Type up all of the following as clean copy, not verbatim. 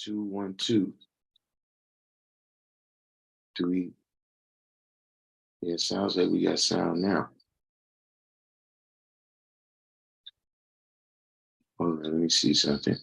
2, 1, 2. Do we? Yeah, it sounds like we got sound now. Hold on, let me see something.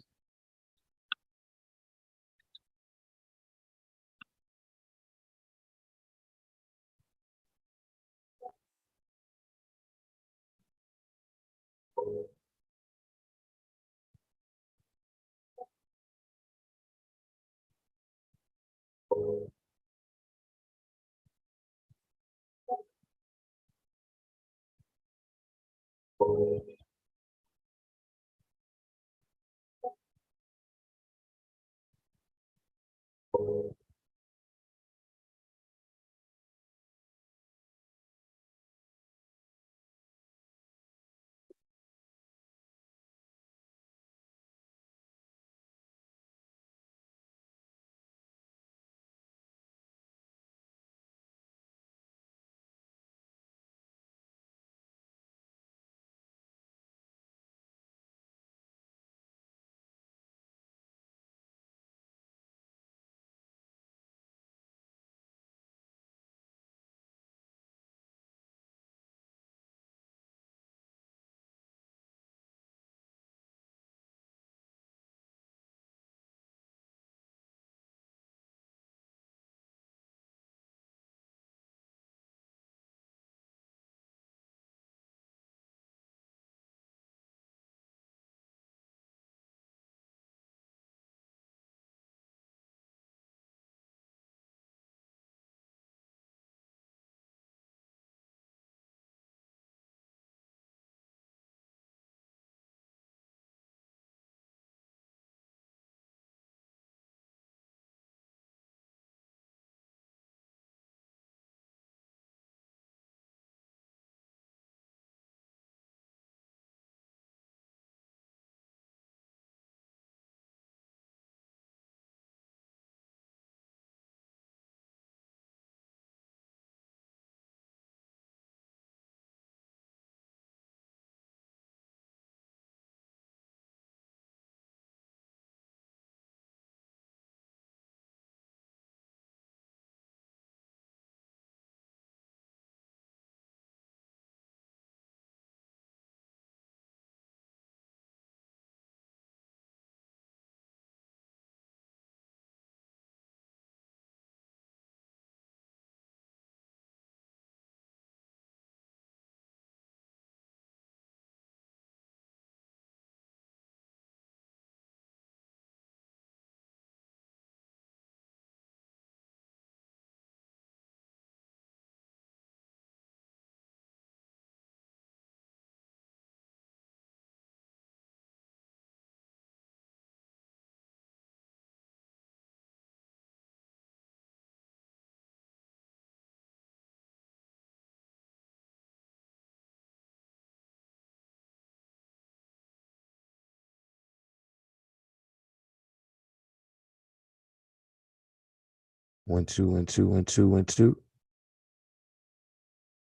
One, two, 1, 2, 1, 2, 1, 2.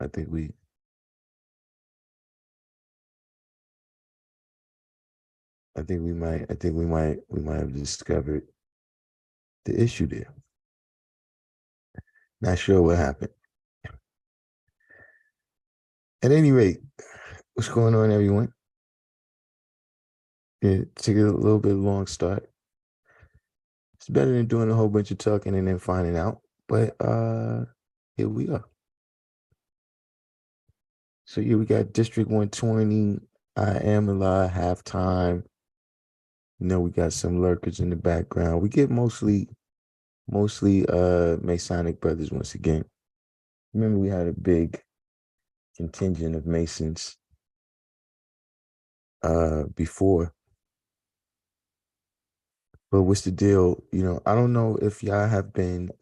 I think we might have discovered the issue there. Not sure what happened. At any rate, what's going on, everyone? It took a little bit long start. It's better than doing a whole bunch of talking and then finding out. But here we are. So here we got District 120. I am alive, halftime. You know, we got some lurkers in the background. We get mostly Masonic brothers once again. Remember, we had a big contingent of Masons before. But what's the deal? You know, I don't know if y'all have been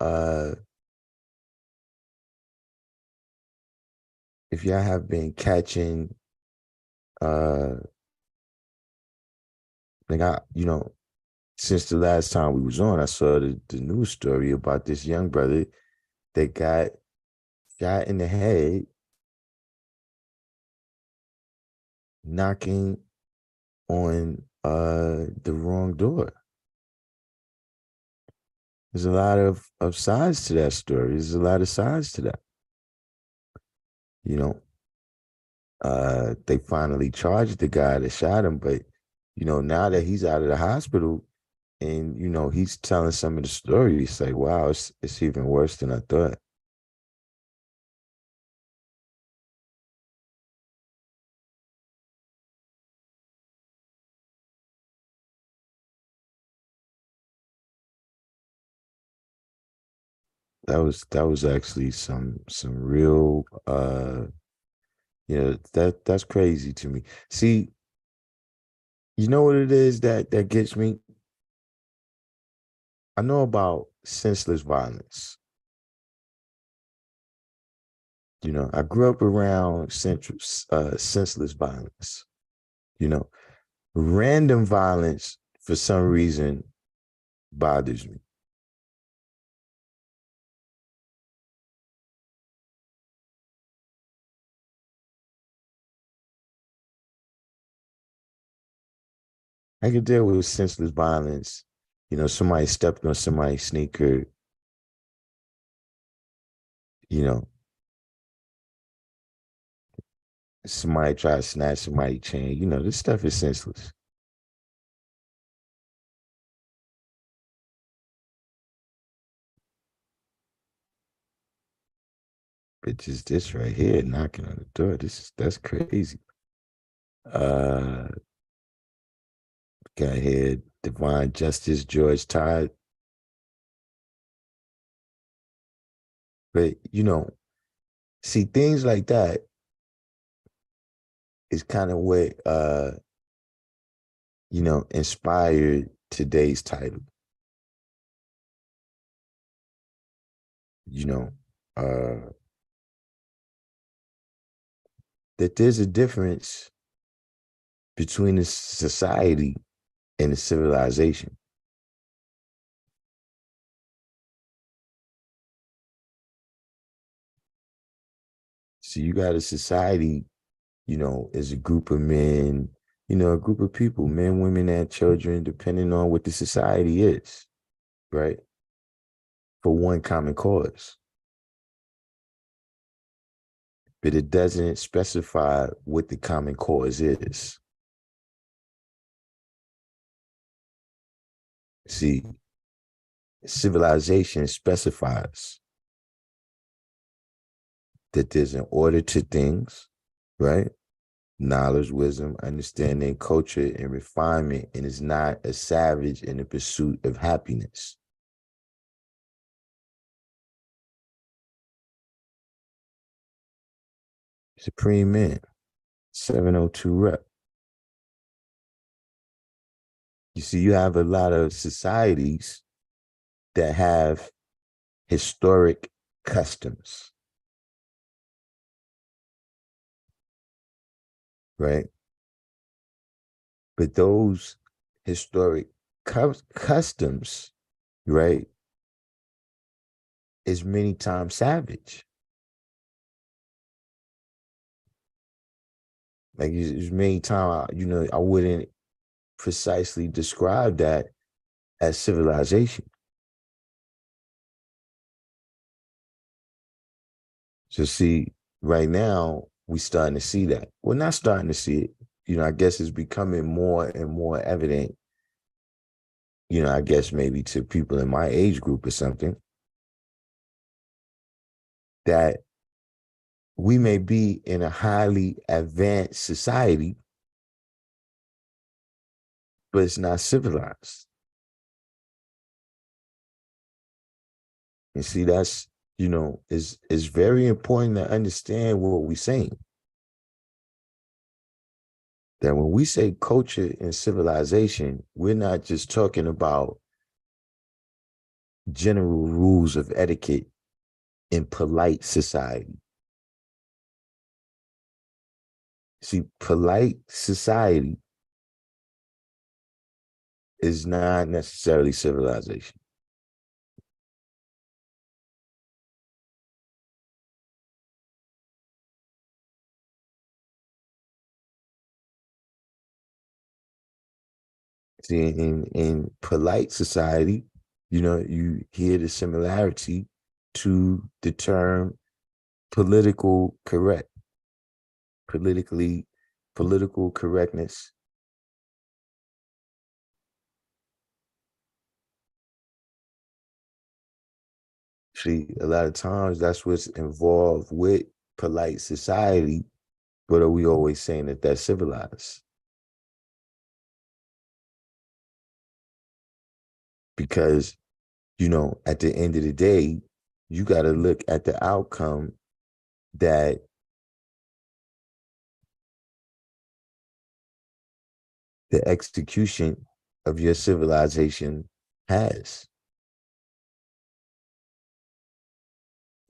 catching like since the last time we was on, I saw the news story about this young brother that got shot in the head knocking on the wrong door. There's a lot of sides to that story. There's a lot of sides to that. You know, they finally charged the guy that shot him, but now that he's out of the hospital and he's telling some of the story, it's like, wow, it's even worse than I thought. That was actually some real that's crazy to me. See, you know what it is that gets me? I know about senseless violence. I grew up around senseless violence. You know, random violence for some reason bothers me. I can deal with senseless violence. Somebody stepped on somebody's sneaker. You know, somebody tried to snatch somebody's chain. This stuff is senseless. But just this right here, knocking on the door. That's crazy. Uh, got here, Divine Justice George Todd. But see, things like that is kind of what inspired today's title. You know, uh, that there's a difference between a society and a civilization. So you got a society, is a group of men, a group of people, men, women, and children, depending on what the society is, right? For one common cause. But it doesn't specify what the common cause is. See, civilization specifies that there's an order to things, right? Knowledge, wisdom, understanding, culture, and refinement, and is not a savage in the pursuit of happiness. Supreme Man, 702 rep. You see, you have a lot of societies that have historic customs, right? But those historic customs, right, is many times savage. Like there's many times, I wouldn't precisely describe that as civilization. So see, right now we starting to see that. We're not starting to see it. I guess it's becoming more and more evident. I guess maybe to people in my age group or something that we may be in a highly advanced society, but it's not civilized. And see, that's is very important to understand what we're saying. That when we say culture and civilization, we're not just talking about general rules of etiquette in polite society. See, polite society is not necessarily civilization. See, in polite society, You hear the similarity to the term political correct, politically, political correctness. See, a lot of times that's what's involved with polite society, but are we always saying that that's civilized? Because, at the end of the day, you got to look at the outcome that the execution of your civilization has.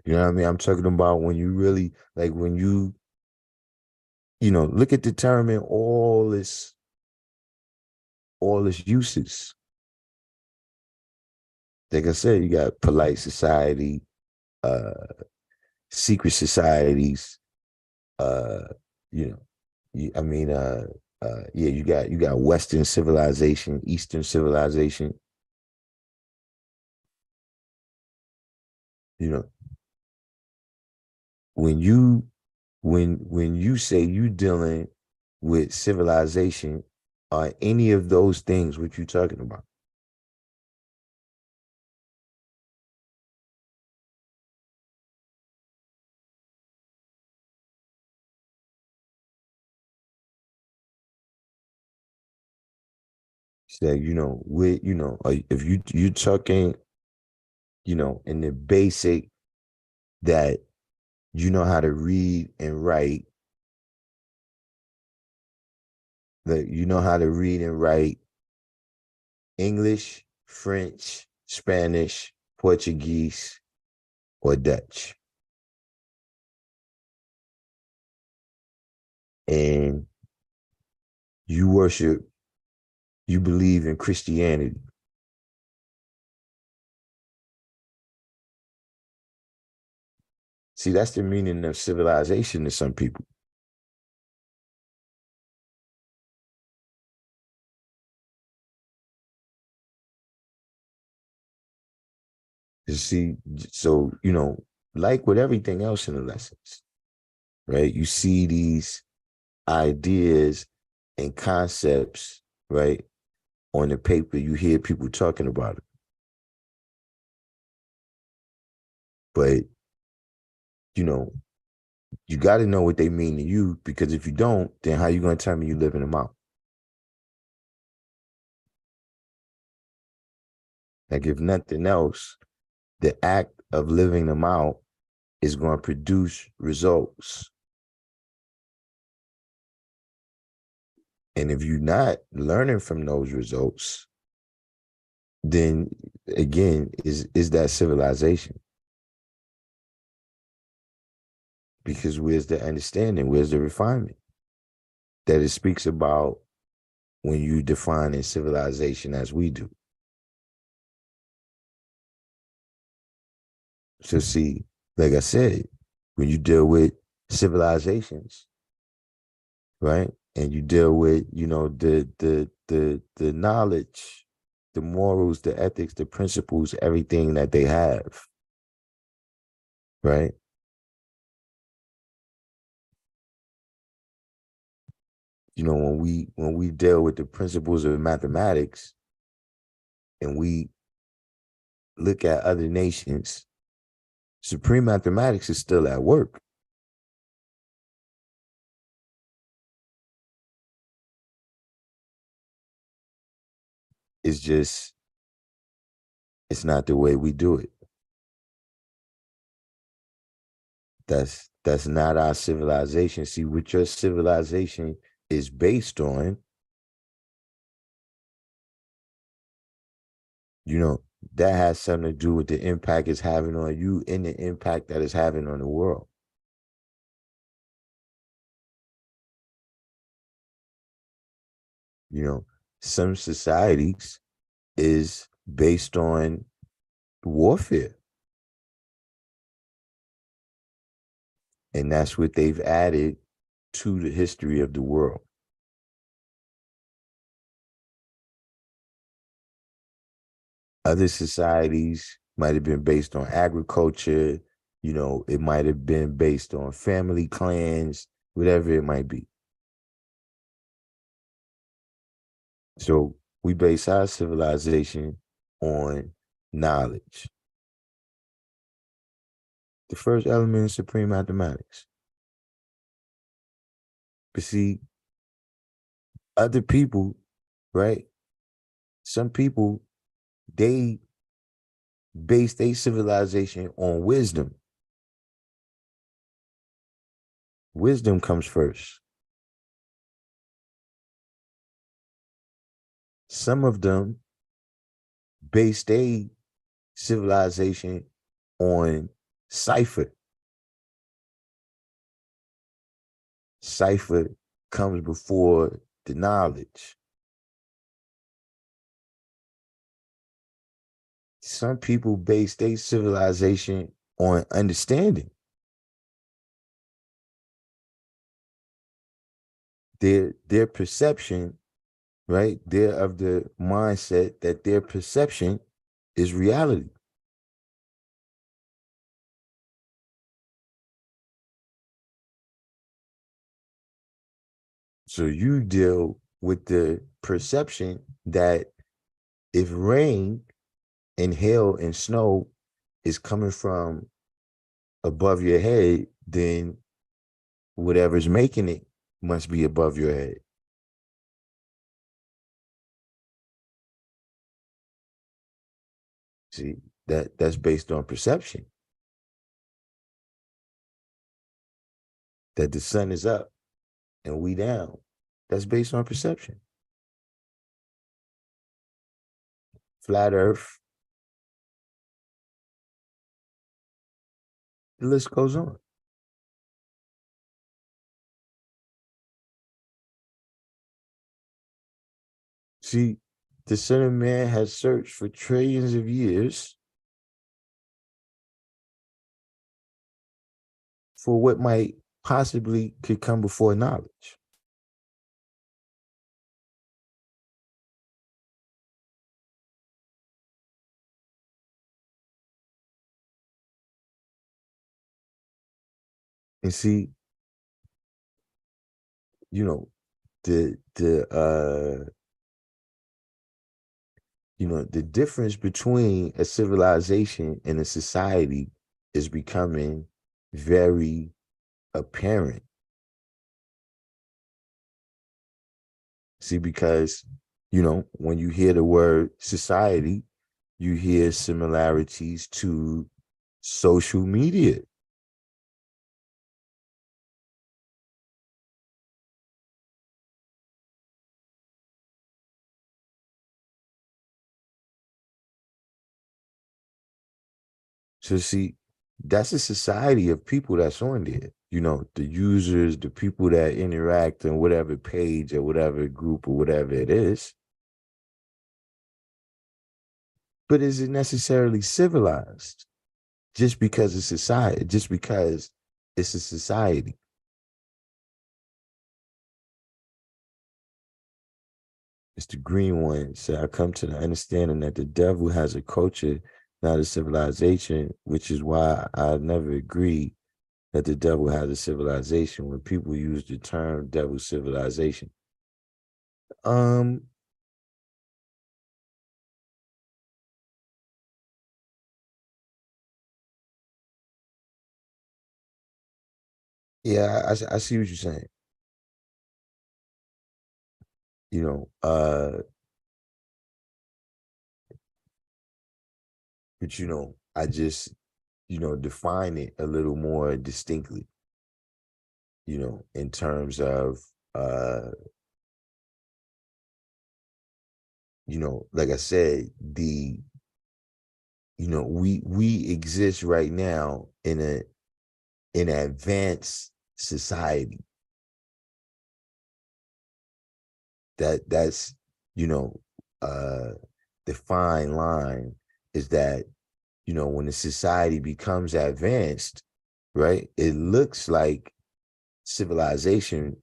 You know what I mean? I'm talking about when you really, like, when look at determine all this uses. Like I said, you got polite society, uh, secret societies, uh, you know, I mean, yeah, you got Western civilization, Eastern civilization. You know, when you when you say you dealing with civilization, are any of those things what you talking about? Say, with if you talking, in the basic that you know how to read and write, that you know how to read and write English, French, Spanish, Portuguese, or Dutch. And you worship, you believe in Christianity. See, that's the meaning of civilization to some people. You see, so, like with everything else in the lessons, right? You see these ideas and concepts, right, on the paper. You hear people talking about it. But, you know, you got to know what they mean to you, because if you don't, then how you going to tell me you living them out? Like, if nothing else, the act of living them out is going to produce results. And if you're not learning from those results, then again, is that civilization? Because where's the understanding? Where's the refinement that it speaks about when you define a civilization as we do? So see, like I said, when you deal with civilizations, right? And you deal with, the knowledge, the morals, the ethics, the principles, everything that they have, right? When we deal with the principles of mathematics and we look at other nations, supreme mathematics is still at work. It's just, it's not the way we do it. That's not our civilization. See, what your civilization is based on, you know, that has something to do with the impact it's having on you and the impact that it's having on the world. You know, some societies is based on warfare, and that's what they've added to the history of the world. Other societies might have been based on agriculture, it might have been based on family clans, whatever it might be. So we base our civilization on knowledge. The first element is supreme mathematics. But see, other people, right? Some people, they base their civilization on wisdom. Wisdom comes first. Some of them base their civilization on cipher. Cipher comes before the knowledge. Some people base their civilization on understanding. Their perception, right? They're of the mindset that their perception is reality. So you deal with the perception that if rain and hail and snow is coming from above your head, then whatever's making it must be above your head. See, that's based on perception. That the sun is up and we down. That's based on perception. Flat earth, the list goes on. See, the Son of Man has searched for trillions of years for what might possibly could come before knowledge. And see, you know, the difference between a civilization and a society is becoming very apparent. See, because, when you hear the word society, you hear similarities to social media. So see, that's a society of people that's on there. The users, the people that interact on whatever page or whatever group or whatever it is. But is it necessarily civilized? Just because it's society, just because it's a society. It's the green one. So I come to the understanding that the devil has a culture, not a civilization, which is why I never agree that the devil has a civilization when people use the term devil civilization. Um, yeah, I see what you're saying. You know, uh, but I just, define it a little more distinctly, in terms of like I said, we exist right now in an advanced society. That's you know uh the fine line is that when the society becomes advanced, right, it looks like civilization,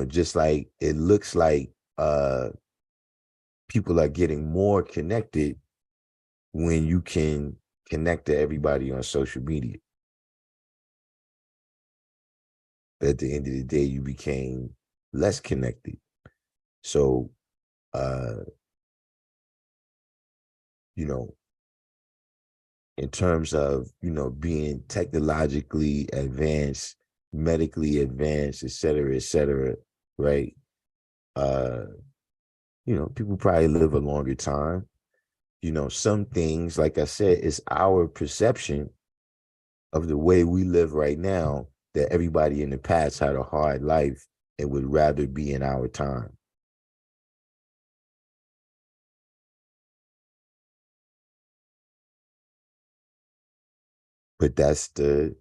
just like it looks like people are getting more connected, when you can connect to everybody on social media. But at the end of the day, you became less connected. So, uh, you know, in terms of, being technologically advanced, medically advanced, et cetera, right? Uh, people probably live a longer time. Some things, like I said, it's our perception of the way we live right now that everybody in the past had a hard life and would rather be in our time. But that's the,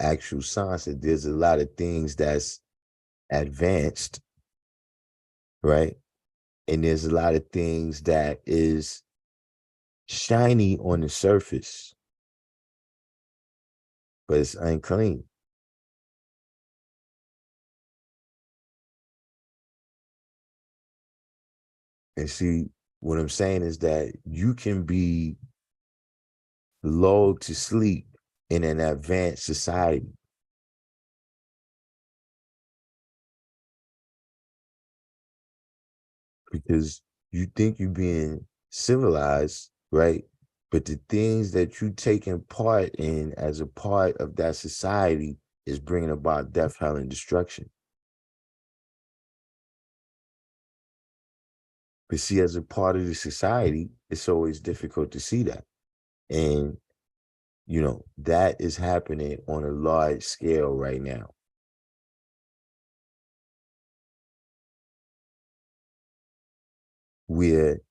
actual science that there's a lot of things that's advanced, right? And there's a lot of things that is shiny on the surface, but it's unclean. And see, what I'm saying is that you can be lulled to sleep in an advanced society because you think you're being civilized, right? But the things that you taking part in as a part of that society is bringing about death, hell, and destruction. But see, as a part of the society, it's always difficult to see that. And, that is happening on a large scale right now, where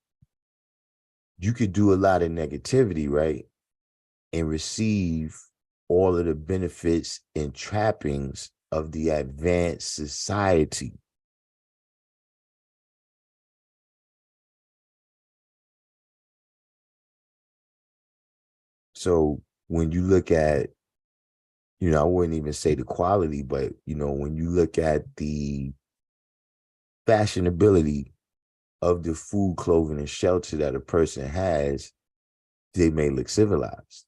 you could do a lot of negativity, right? And receive all of the benefits and trappings of the advanced society. So when you look at, I wouldn't even say the quality, but when you look at the fashionability of the food, clothing, and shelter that a person has, they may look civilized.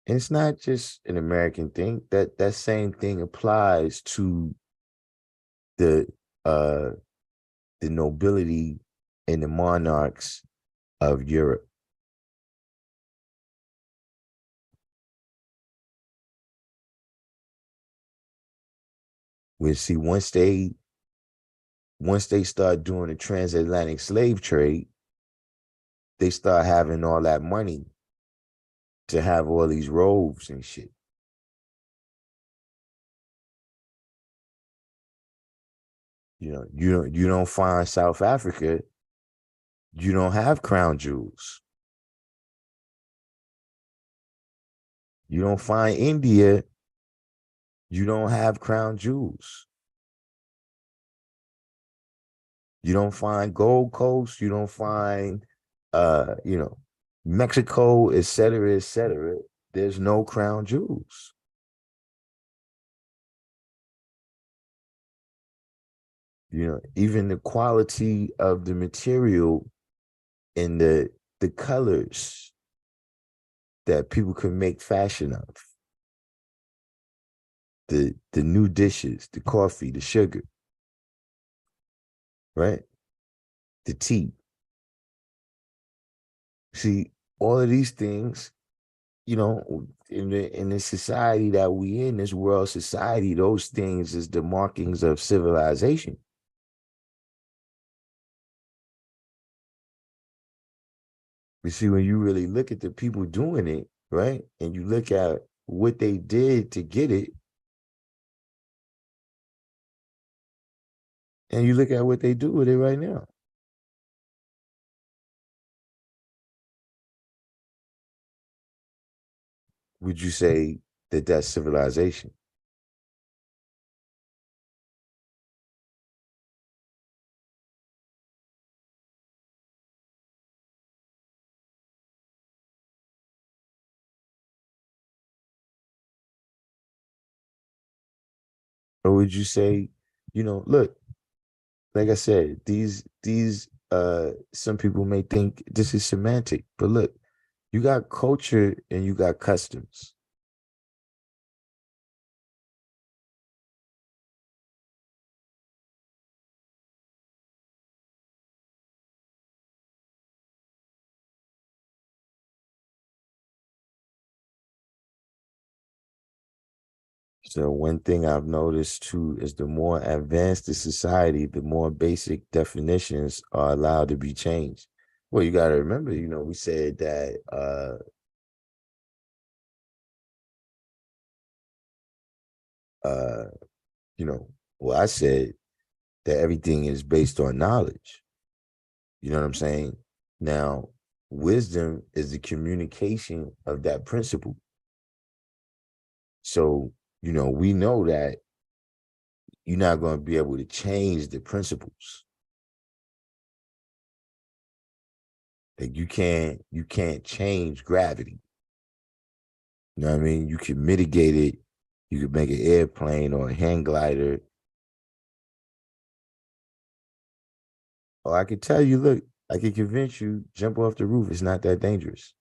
And it's not just an American thing. That same thing applies to the uh the nobility and the monarchs of Europe. We see once they start doing the transatlantic slave trade, they start having all that money to have all these robes and shit. You don't find South Africa, you don't have crown jewels. You don't find India, you don't have crown jewels. You don't find Gold Coast, you don't find Mexico, et cetera, et cetera. There's no crown jewels. Even the quality of the material and the colors that people can make fashion of, the new dishes, the coffee, the sugar, right? The tea. See, all of these things, in the society that we in, this world society, those things is the markings of civilization. You see, when you really look at the people doing it, right, and you look at what they did to get it, and you look at what they do with it right now, would you say that that's civilization? Or would you say, look, like I said, these some people may think this is semantic, but look, you got culture and you got customs. So one thing I've noticed too is the more advanced the society, the more basic definitions are allowed to be changed. Well, you got to remember, we said that uh, you know, well, I said that everything is based on knowledge. You know what I'm saying? Now, wisdom is the communication of that principle. So, we know that you're not going to be able to change the principles. Like you can't change gravity. You know what I mean? You can mitigate it. You could make an airplane or a hang glider. Or I could tell you, look, I could convince you, jump off the roof. It's not that dangerous.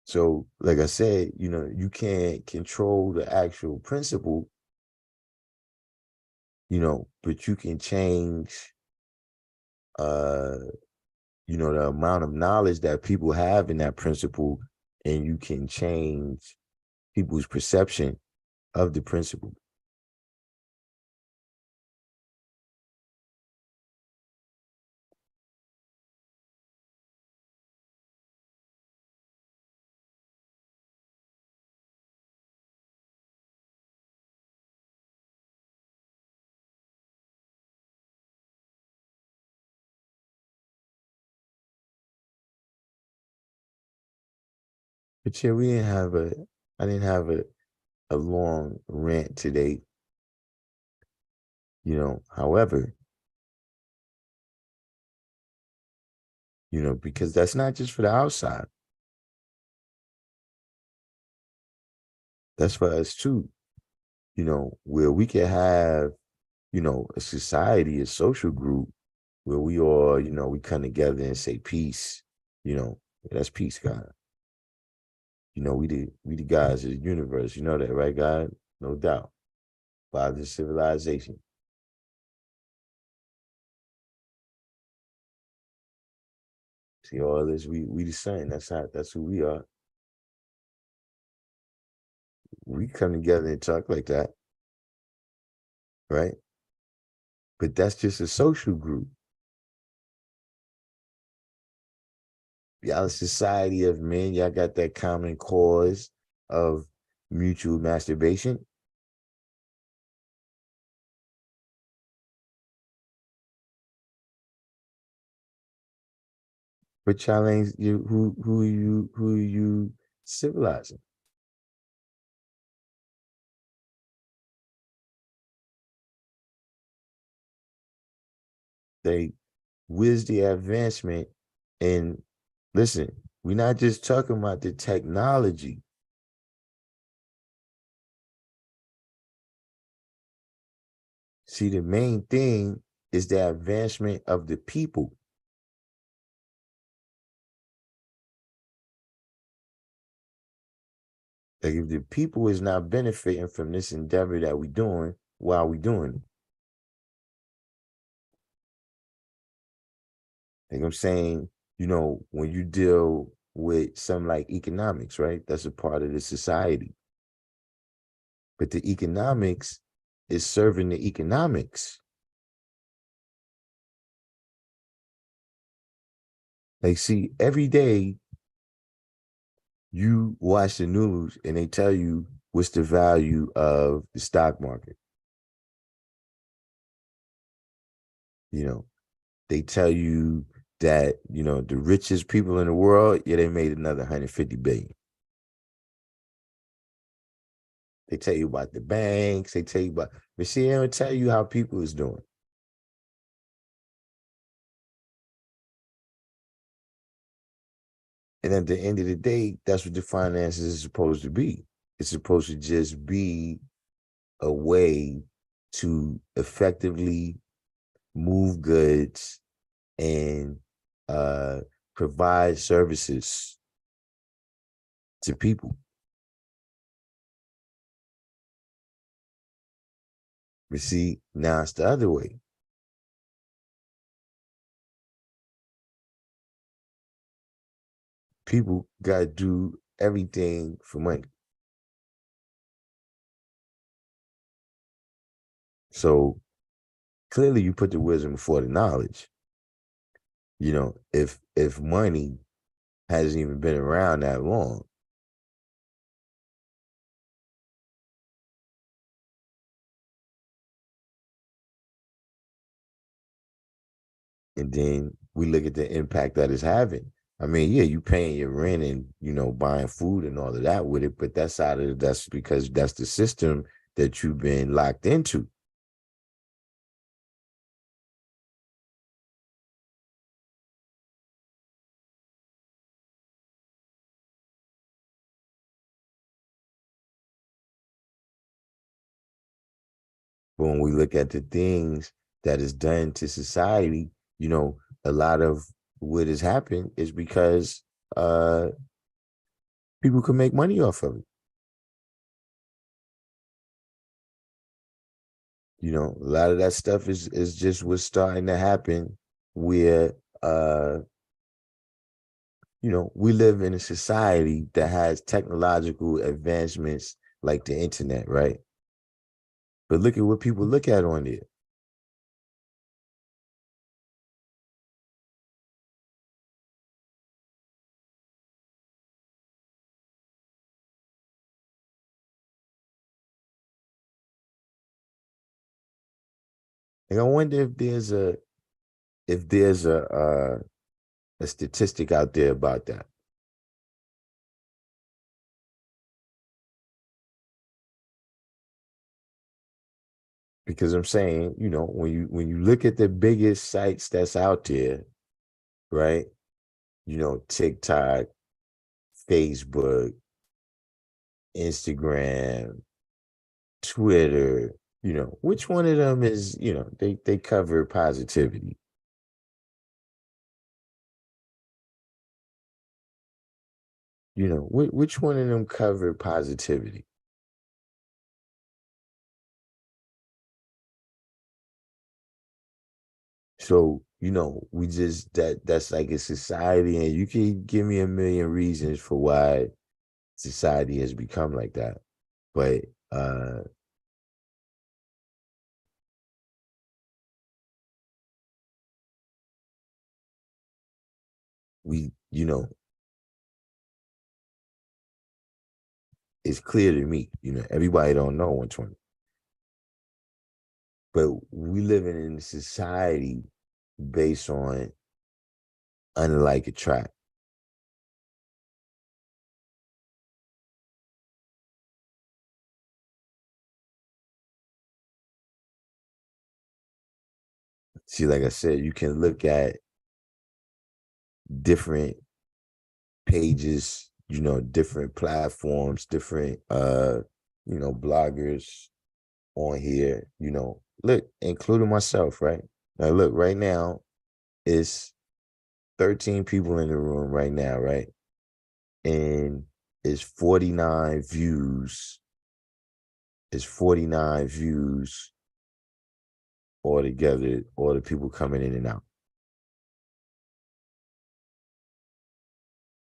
So, like I said, you can't control the actual principle, but you can change uh, the amount of knowledge that people have in that principle, and you can change people's perception of the principle. But yeah, I didn't have a long rant today, however, because that's not just for the outside. That's for us too, where we can have, a society, a social group where we all, we come together and say peace, that's peace, God. We the guys of the universe. You know that, right, God? No doubt. Father of civilization. See all this, we the same. That's who we are. We come together and talk like that, right? But that's just a social group. Y'all a society of men, y'all got that common cause of mutual masturbation. But y'all ain't you who are you civilizing? They whiz the advancement and listen, we're not just talking about the technology. See, the main thing is the advancement of the people. Like if the people is not benefiting from this endeavor that we doing, why are we doing it? Like I'm saying, when you deal with something like economics, right? That's a part of the society. But the economics is serving the economics. Like, see, every day you watch the news and they tell you what's the value of the stock market. You know, they tell you that, the richest people in the world, yeah, they made another 150 billion. They tell you about the banks, they tell you about, but see, they don't tell you how people is doing. And at the end of the day, that's what the finances is supposed to be. It's supposed to just be a way to effectively move goods and uh, provide services to people. But see, now it's the other way. People got to do everything for money. So clearly, you put the wisdom before the knowledge. If money hasn't even been around that long, and then we look at the impact that it's having. I mean, yeah, you paying your rent and buying food and all of that with it, but that's because that's the system that you've been locked into. But when we look at the things that is done to society, you know, a lot of what has happened is because people can make money off of it. A lot of that stuff is just what's starting to happen where we live in a society that has technological advancements like the internet, right? But look at what people look at on there. And I wonder if there's a statistic out there about that. Because I'm saying, when you look at the biggest sites that's out there, right? TikTok, Facebook, Instagram, Twitter, which one of them is, they cover positivity. Which one of them cover positivity? So, we just that's like a society, and you can give me a million reasons for why society has become like that. But we, it's clear to me, everybody don't know 120. But we living in a society based on unlike attract. See, like I said, you can look at different pages, different platforms, different bloggers on here, look, including myself, right? Now look, right now it's 13 people in the room right now, right? And it's 49 views. It's 49 views altogether, all the people coming in and out.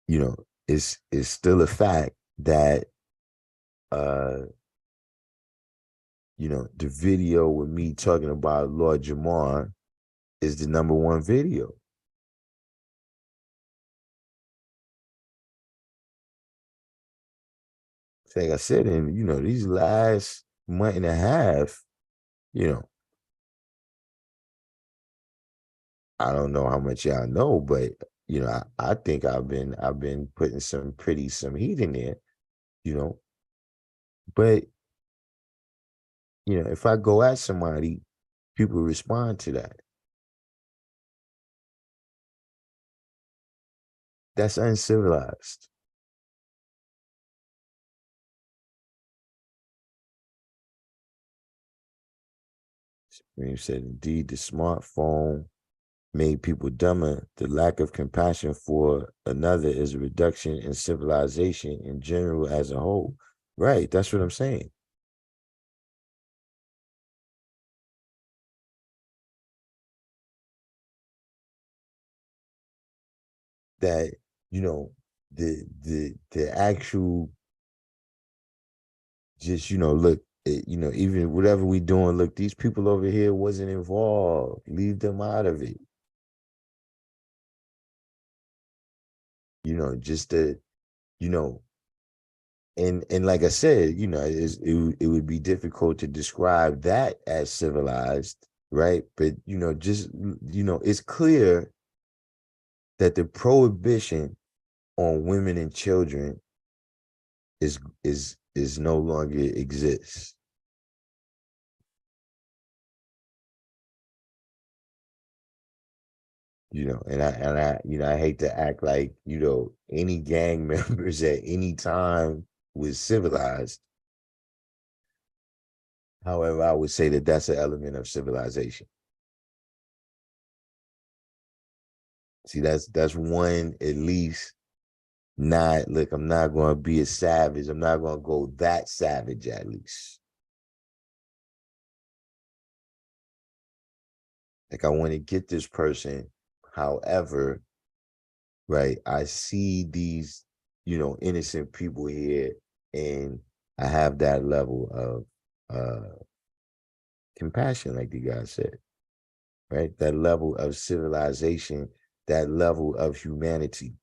You know, it's still a fact that uh the video with me talking about Lord Jamar is the number one video. Like I said, in these last month and a half, you know, I don't know how much y'all know, but I think I've been putting some heat in there, you know. But if I go at somebody, people respond to that. That's uncivilized. When you said, indeed, the smartphone made people dumber. The lack of compassion for another is a reduction in civilization in general as a whole. Right. That's what I'm saying. That, you know, the actual, just, look, even whatever we doing, look, these people over here wasn't involved. Leave them out of it. Just the, you know, and like I said, it would be difficult to describe that as civilized, right? But just it's clear that the prohibition on women and children is no longer exists. And I hate to act like any gang members at any time was civilized. However, I would say that that's an element of civilization. See, that's one at least. Not look, I'm not going to be a savage. I'm not going to go that savage at least. Like, I want to get this person. However, right, I see these, innocent people here, and I have that level of compassion, like the guy said, right? That level of civilization, that level of humanity.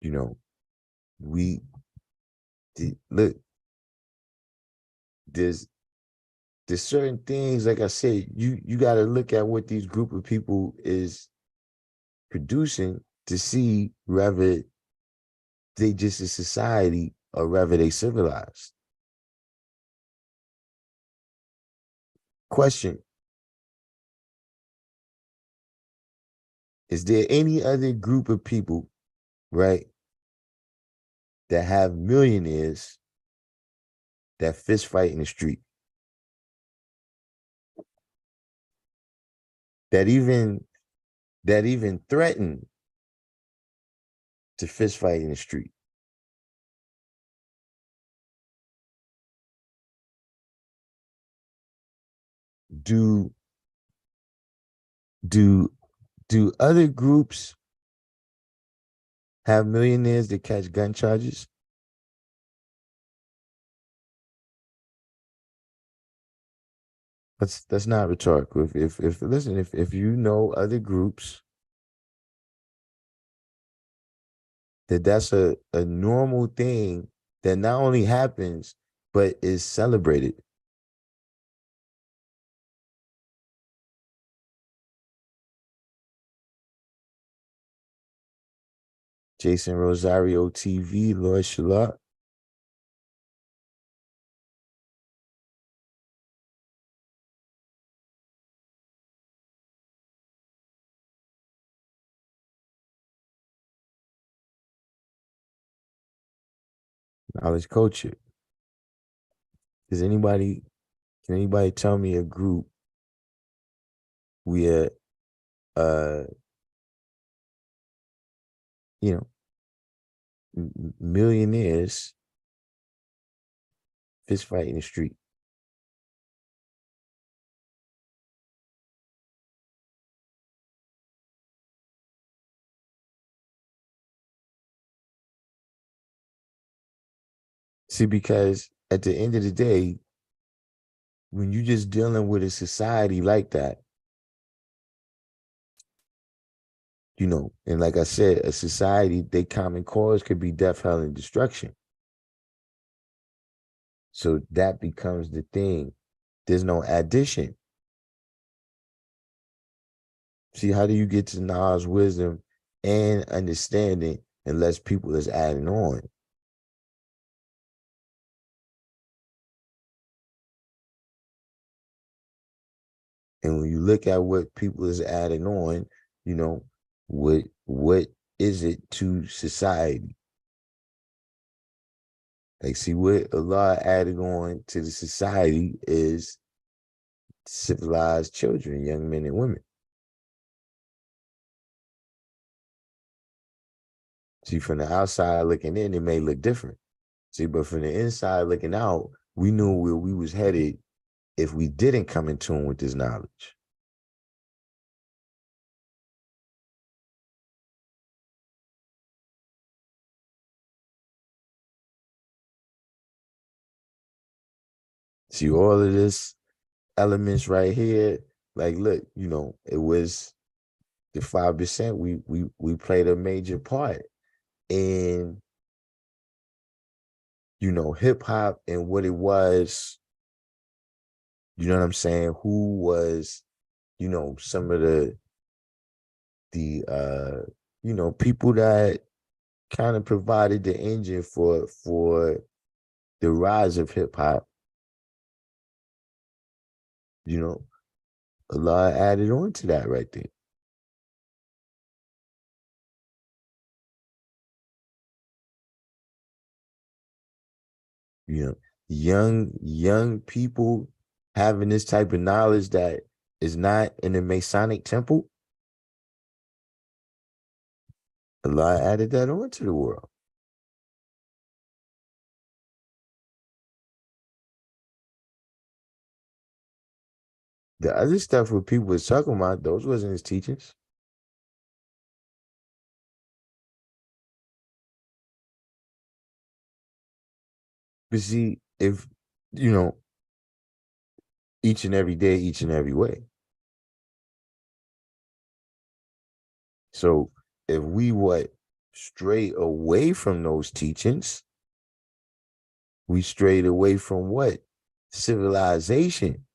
You know, we look, there's there's certain things, like I said, you got to look at what these group of people is producing to see whether they just a society or whether they civilized. Question: is there any other group of people, right, that have millionaires that fist fight in the street, that even threaten to fist fight in the street? Do do do other groups have millionaires that catch gun charges? That's not rhetorical. If listen, if you know other groups that's a normal thing that not only happens but is celebrated. Jason Rosario TV, Lord Shalot, knowledge culture. Does anybody can anybody tell me a group where uh you know millionaires fist fight in the street? See, because at the end of the day, when you just dealing with a society like that, and like I said, a society, they common cause could be death, hell, and destruction. So that becomes the thing. There's no addition. See, how do you get to knowledge, wisdom, and understanding unless people is adding on? And when you look at what people is adding on, you know, what is it to society? Like, see, what Allah added on to the society is civilized children, young men and women. See, from the outside looking in, it may look different. See, but from the inside looking out, we knew where we was headed if we didn't come in tune with this knowledge. See, all of this elements right here, like, look, it was the 5%. We played a major part in, hip hop and what it was. You know what I'm saying? Who was, some of the people that kind of provided the engine for the rise of hip hop. You know, Allah added on to that right there. You know, young people having this type of knowledge that is not in the Masonic temple. Allah added that on to the world. The other stuff what people was talking about, those wasn't his teachings. But see, if you know, each and every day, each and every way. So if we what stray away from those teachings, we strayed away from what? Civilization.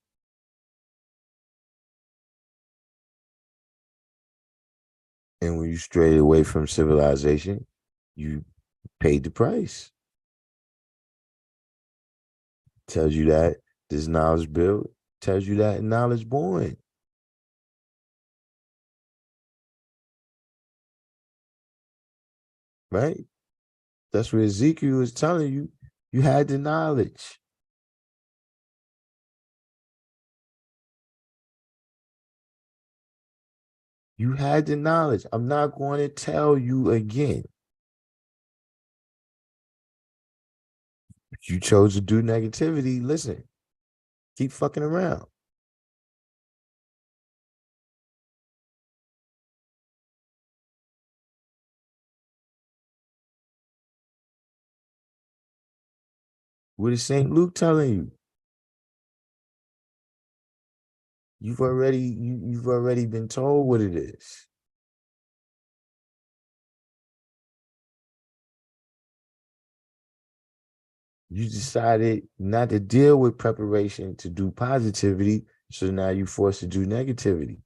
And when you strayed away from civilization, you paid the price. Tells you that this knowledge built, tells you that knowledge born, right? That's what Ezekiel is telling you. You had the knowledge. You had the knowledge. I'm not going to tell you again. You chose to do negativity. Listen, keep fucking around. What is St. Luke telling you? You've already been told what it is. You decided not to deal with preparation to do positivity, so now you're forced to do negativity.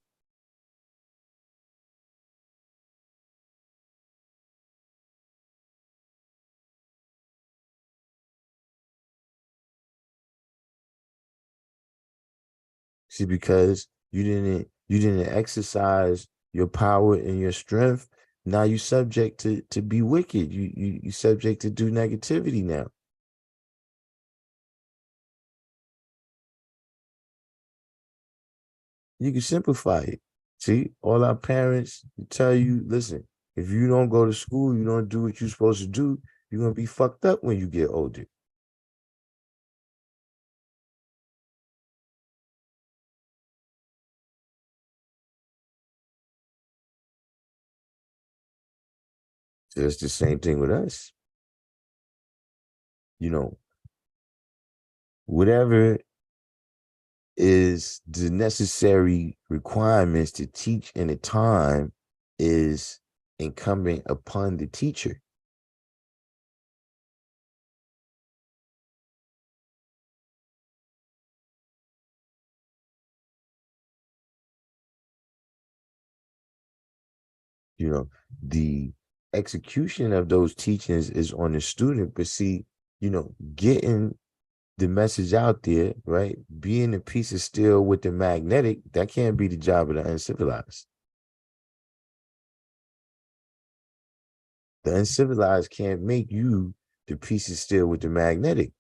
See, because you didn't exercise your power and your strength, now you subject to be wicked. You subject to do negativity now. You can simplify it. See, all our parents tell you, listen, if you don't go to school, you don't do what you're supposed to do, you're gonna be fucked up when you get older. So it's the same thing with us. You know, whatever is the necessary requirements to teach in a time is incumbent upon the teacher. You know, the execution of those teachings is on the student, but see, getting the message out there, right? Being a piece of steel with the magnetic, that can't be the job of the uncivilized. The uncivilized can't make you the piece of steel with the magnetic.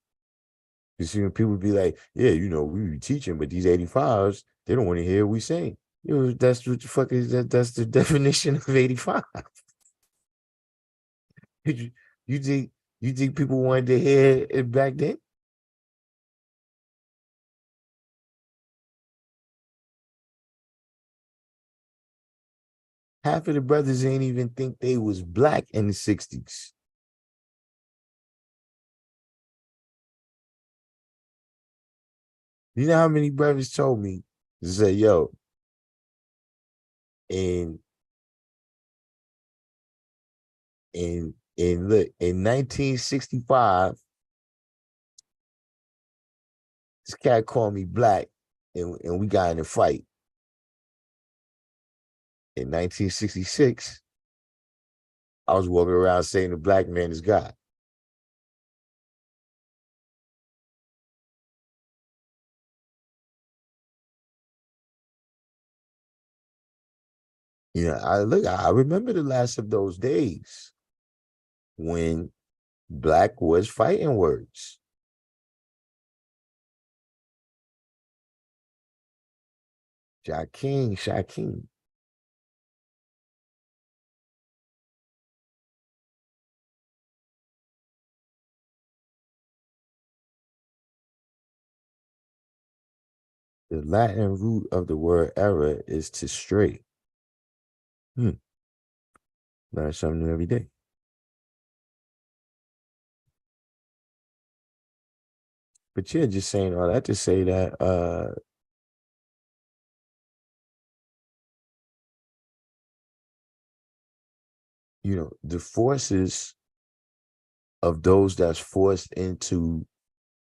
You see, when people be like, yeah, we be teaching, but these 85s, they don't want to hear what we saying. That's what the fuck is that? That's the definition of 85. you, you think you think people wanted to hear it back then? Half of the brothers ain't even think they was black in the 60s. You know how many brothers told me, say, yo, and look, in 1965, this cat called me black, and we got in a fight. In 1966, I was walking around saying the black man is God. I remember the last of those days when black was fighting words. Shaking. The Latin root of the word error is to stray. Learn something new every day. But yeah, just saying all that to say that the forces of those that's forced into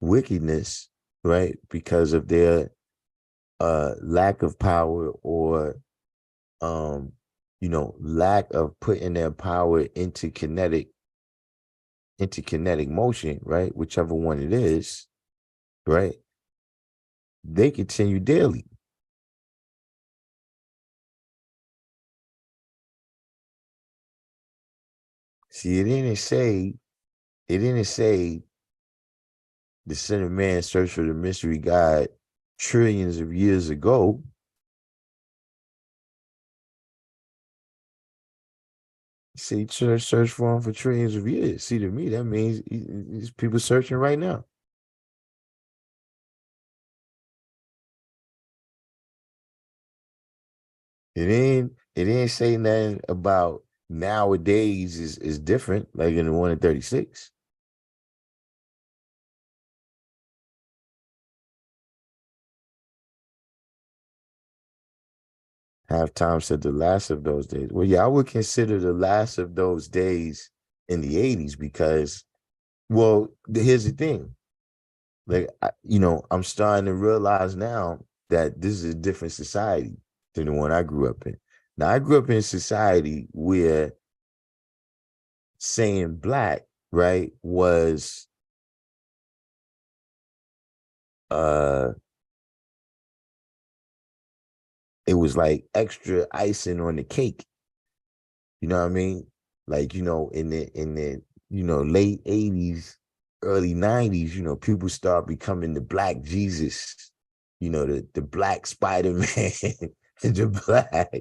wickedness, right? Because of their lack of power or lack of putting their power into kinetic motion, right? Whichever one it is, right? They continue daily. See, it didn't say the Son of Man searched for the mystery God trillions of years ago. See, church search for him for trillions of years. See, to me, that means these people searching right now. It didn't say nothing about nowadays is different, like in the 1 in 36. Halftime said the last of those days. Well, yeah, I would consider the last of those days in the 80s because, well, here's the thing. Like, I'm starting to realize now that this is a different society than the one I grew up in. Now, I grew up in a society where saying black, right, was uh it was like extra icing on the cake. You know what I mean? Like, in the late 80s, early 90s, people start becoming the black Jesus, the black Spider-Man, the black,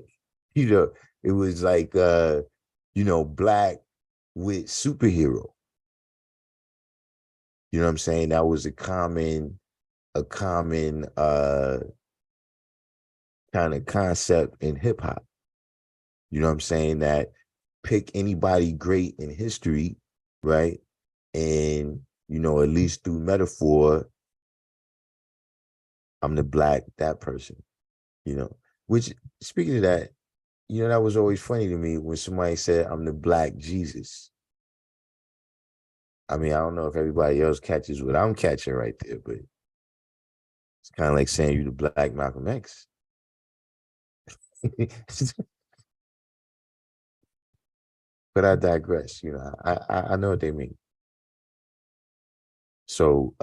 you know, it was like black with superhero. You know what I'm saying? That was a common kind of concept in hip hop. You know what I'm saying? That pick anybody great in history, right? And, at least through metaphor, I'm the black, that person, you know. Which, speaking of that, that was always funny to me when somebody said I'm the black Jesus. I mean, I don't know if everybody else catches what I'm catching right there, but it's kind of like saying you the black Malcolm X. But I digress. I know what they mean. So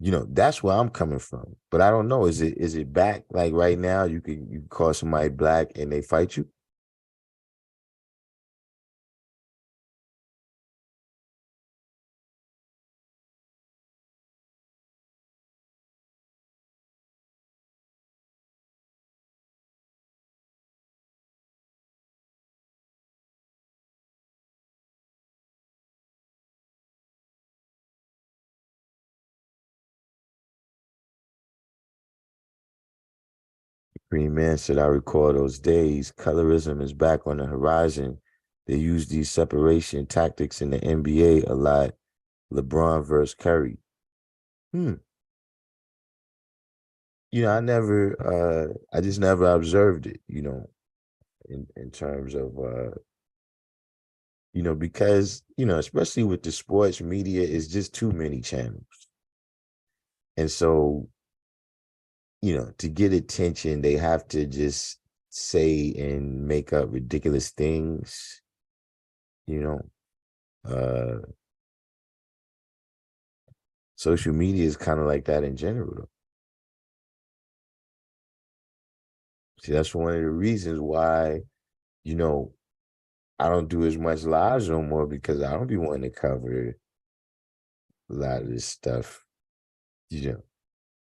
that's where I'm coming from. But I don't know. Is it back like right now? You can call somebody black and they fight you. Green Man said, I recall those days. Colorism is back on the horizon. They use these separation tactics in the NBA a lot. LeBron versus Curry. Hmm. I just never observed it, in terms of, because, especially with the sports media, it's just too many channels. And so, to get attention, they have to just say and make up ridiculous things, you know. Uh, Social media is kind of like that in general, though. See, that's one of the reasons why, you know, I don't do as much lives no more because I don't be wanting to cover a lot of this stuff, you know,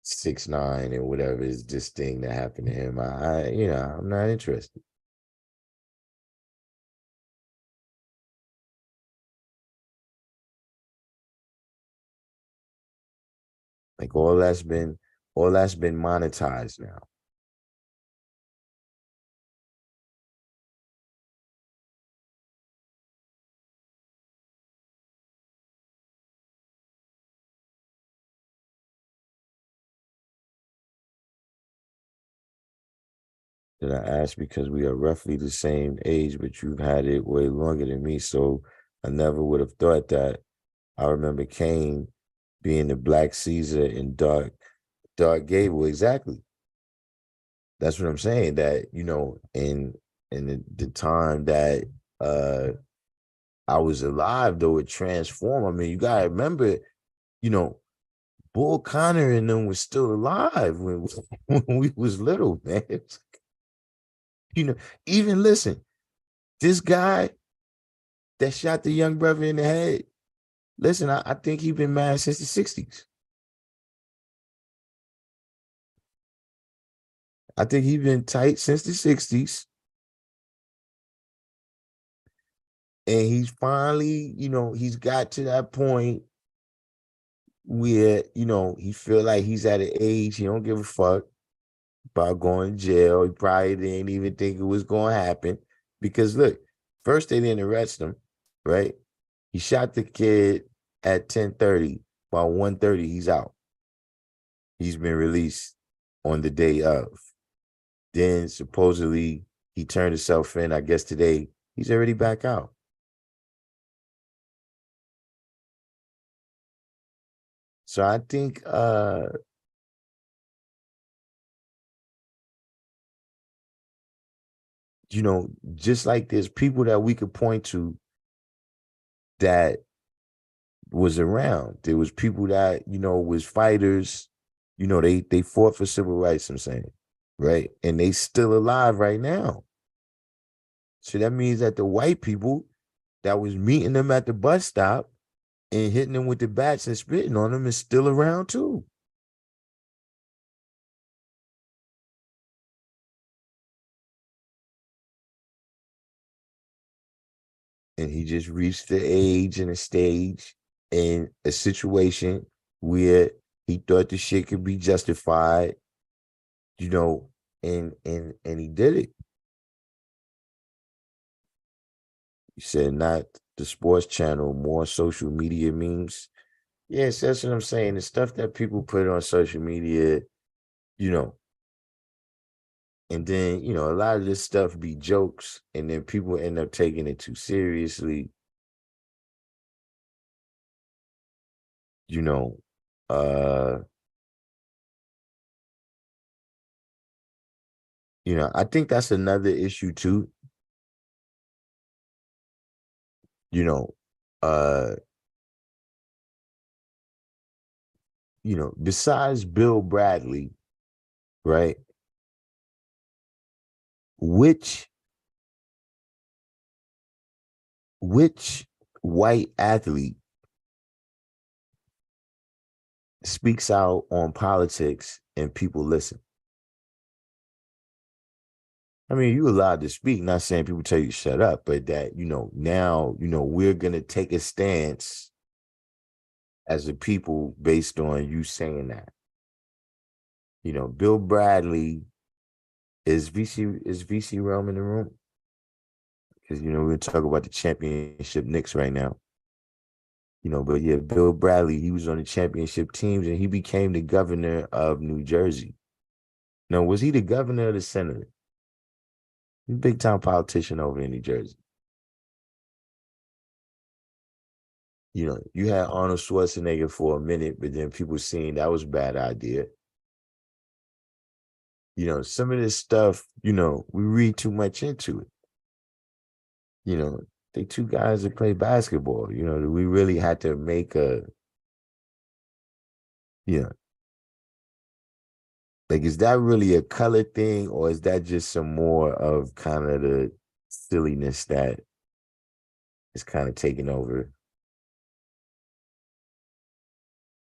6ix9ine and whatever is this thing that happened to him. I'm not interested. Like all that's been monetized now. Did I ask because we are roughly the same age, but you've had it way longer than me, so I never would have thought that. I remember Kane being the Black Caesar in Dark Gable. Exactly. That's what I'm saying. That in the time that uh I was alive, though it transformed. I mean, you gotta remember, you know, Bull Connor and them was still alive when when we was little, man. You know, even listen, this guy that shot the young brother in the head. Listen, I think he been mad since the '60s. I think he been tight since the '60s, and he's finally, he's got to that point where he feel like he's at an age he don't give a fuck about going to jail. He probably didn't even think it was going to happen because look, first they didn't arrest him, right? He shot the kid at 10:30. By 1:30, he's out. He's been released on the day of. Then supposedly he turned himself in. I guess today he's already back out. So I think just like there's people that we could point to that was around. There was people that, was fighters, they fought for civil rights, I'm saying, right? And they still alive right now. So that means that the white people that was meeting them at the bus stop and hitting them with the bats and spitting on them is still around too. And he just reached the age and a stage in a situation where he thought the shit could be justified, you know, and he did it. He said not the sports channel, more social media memes. Yes, that's what I'm saying. The stuff that people put on social media, you know, and then, a lot of this stuff be jokes, and then people end up taking it too seriously, you know. Uh, I think that's another issue too, you know. Uh, besides Bill Bradley, right? Which which white athlete speaks out on politics and people listen? I mean, you allowed to speak, not saying people tell you to shut up, but that, now, we're gonna take a stance as a people based on you saying that. Bill Bradley Is VC Realm in the room? Because we're talking about the championship Knicks right now. But yeah, Bill Bradley, he was on the championship teams and he became the governor of New Jersey. Now, was he the governor or the senator? He's a big time politician over in New Jersey. You had Arnold Schwarzenegger for a minute, but then people seeing that was a bad idea. Some of this stuff, we read too much into it. They two guys that play basketball. We really had to make you know, like, is that really a color thing, or is that just some more of kind of the silliness that is kind of taking over?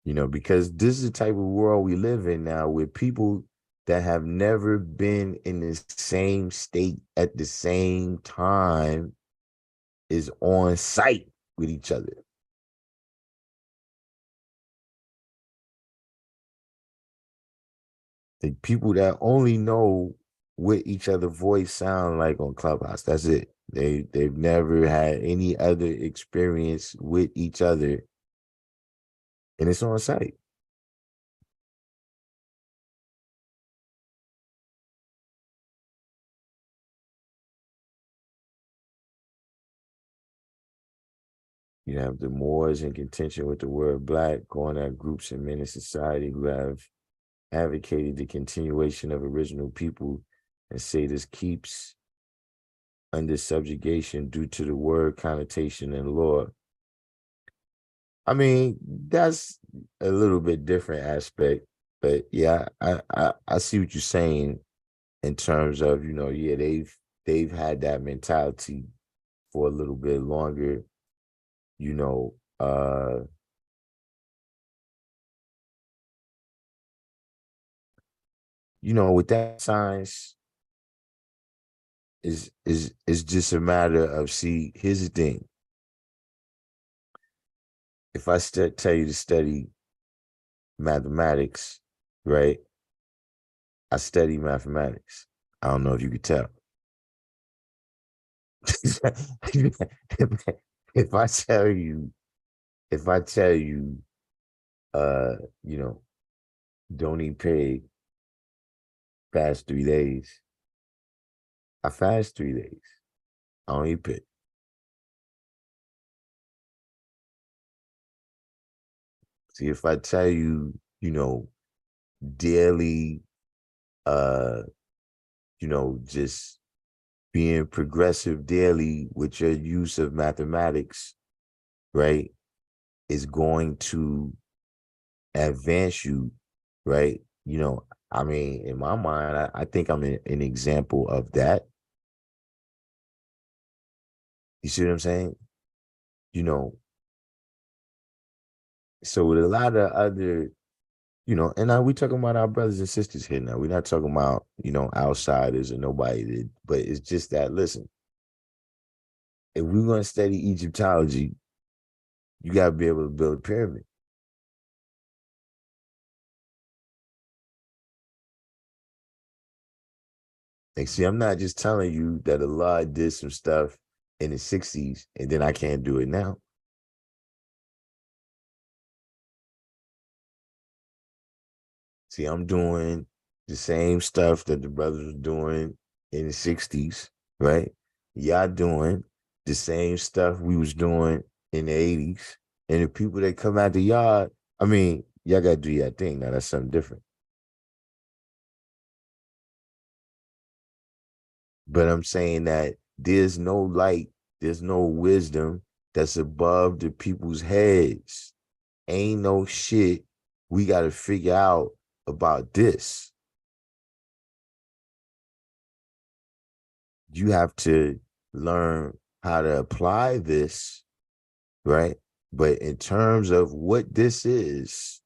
Because this is the type of world we live in now with people that have never been in the same state at the same time is on site with each other. The people that only know what each other voice sound like on Clubhouse. That's it. They've never had any other experience with each other, and it's on site. You have the Moors in contention with the word black, going at groups and men in society who have advocated the continuation of original people and say this keeps under subjugation due to the word connotation and law. I mean, that's a little bit different aspect, but yeah, I see what you're saying in terms of, yeah, they've had that mentality for a little bit longer, you know, uh, with that science is just a matter of, see, here's the thing. If I tell you to study mathematics, right? I study mathematics. I don't know if you could tell. if I tell you, if I tell you, uh, you know, don't eat pig, fast 3 days. I fast 3 days. I don't eat pig. See, if I tell you, daily, uh, just being progressive daily with your use of mathematics, right, is going to advance you, right? I mean, in my mind, I think I'm an example of that. You see what I'm saying? You know, so with a lot of other, and now we talking about our brothers and sisters here now. We're not talking about, outsiders or nobody that, but it's just that, listen, if we're going to study Egyptology, you got to be able to build a pyramid. Like, see, I'm not just telling you that Allah did some stuff in the 60s and then I can't do it now. See, I'm doing the same stuff that the brothers were doing in the 60s, right? Y'all doing the same stuff we was doing in the 80s. And the people that come out the yard, I mean, y'all got to do your thing. Now, that's something different. But I'm saying that there's no light, there's no wisdom that's above the people's heads. Ain't no shit we got to figure out about this. You have to learn how to apply this, right? But in terms of what this is,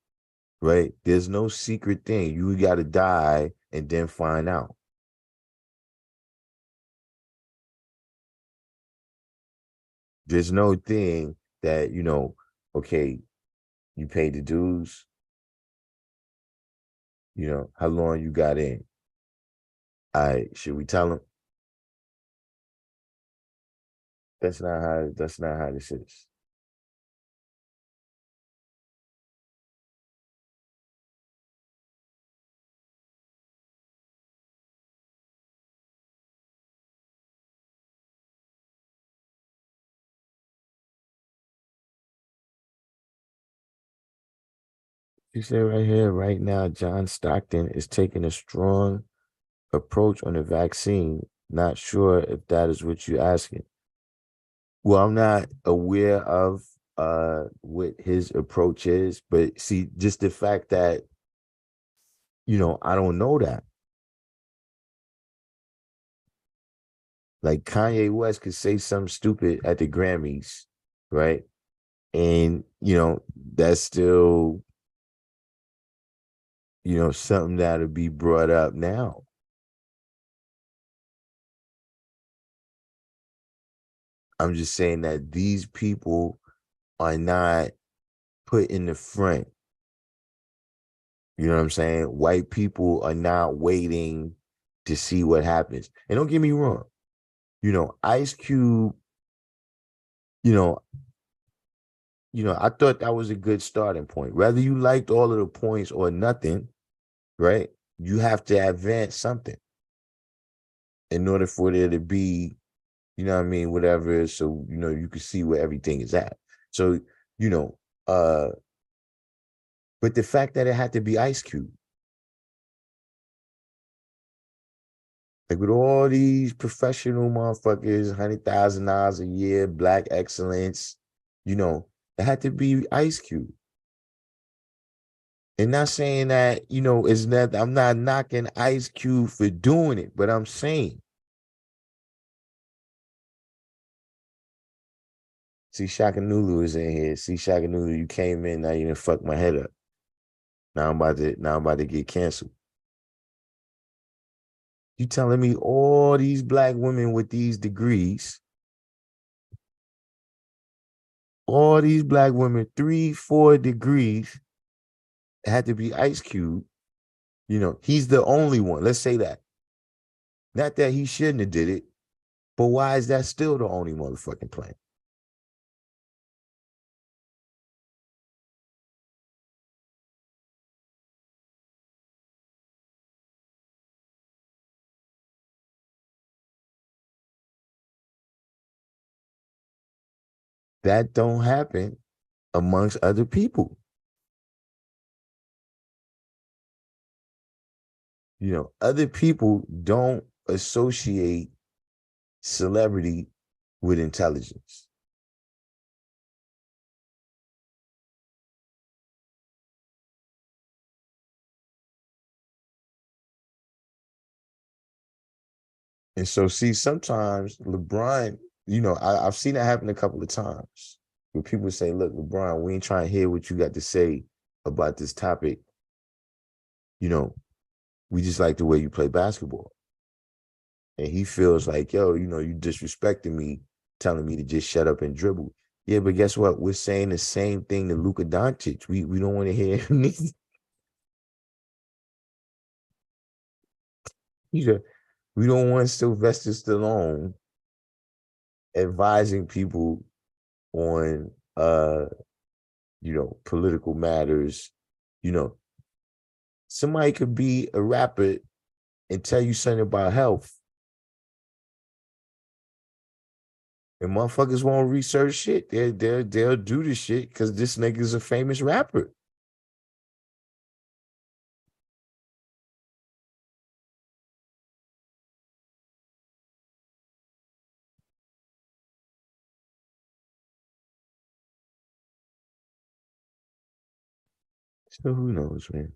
right, there's no secret thing. You got to die and then find out. There's no thing that, okay, you paid the dues, how long you got in? All right, should we tell him? That's not how this is. She said right here, right now, John Stockton is taking a strong approach on the vaccine. Not sure if that is what you're asking. Well, I'm not aware of what his approach is, but see, just the fact that, I don't know that. Like Kanye West could say something stupid at the Grammys, right? And, that's still, something that'll be brought up now. I'm just saying that these people are not put in the front. You know what I'm saying? White people are not waiting to see what happens. And don't get me wrong, Ice Cube, you know, I thought that was a good starting point. Whether you liked all of the points or nothing, right? You have to advance something in order for there to be, what I mean, whatever, so you can see where everything is at. So, you know, uh, but the fact that it had to be Ice Cube, like with all these professional motherfuckers, $100,000 a year, black excellence, it had to be Ice Cube. And not saying that, it's not, I'm not knocking Ice Cube for doing it, but I'm saying, see, Shaka Nulu is in here. See, Shaka Nulu, you came in, now you didn't fuck my head up. Now I'm about to get canceled. You telling me all these black women with these degrees, all these black women, 3, 4 degrees, had to be Ice Cube. He's the only one. Let's say that. Not that he shouldn't have did it, but why is that still the only motherfucking plan? That don't happen amongst other people. Other people don't associate celebrity with intelligence. And so, see, sometimes LeBron, I've seen that happen a couple of times where people say, look, LeBron, we ain't trying to hear what you got to say about this topic. You know, we just like the way you play basketball. And he feels like, yo, you disrespecting me, telling me to just shut up and dribble. Yeah, but guess what? We're saying the same thing to Luka Doncic. We don't want to hear him. Either. We don't want Sylvester Stallone advising people on political matters. You know, somebody could be a rapper and tell you something about health. And motherfuckers won't research shit. They'll do this shit because this nigga's a famous rapper. So who knows, man?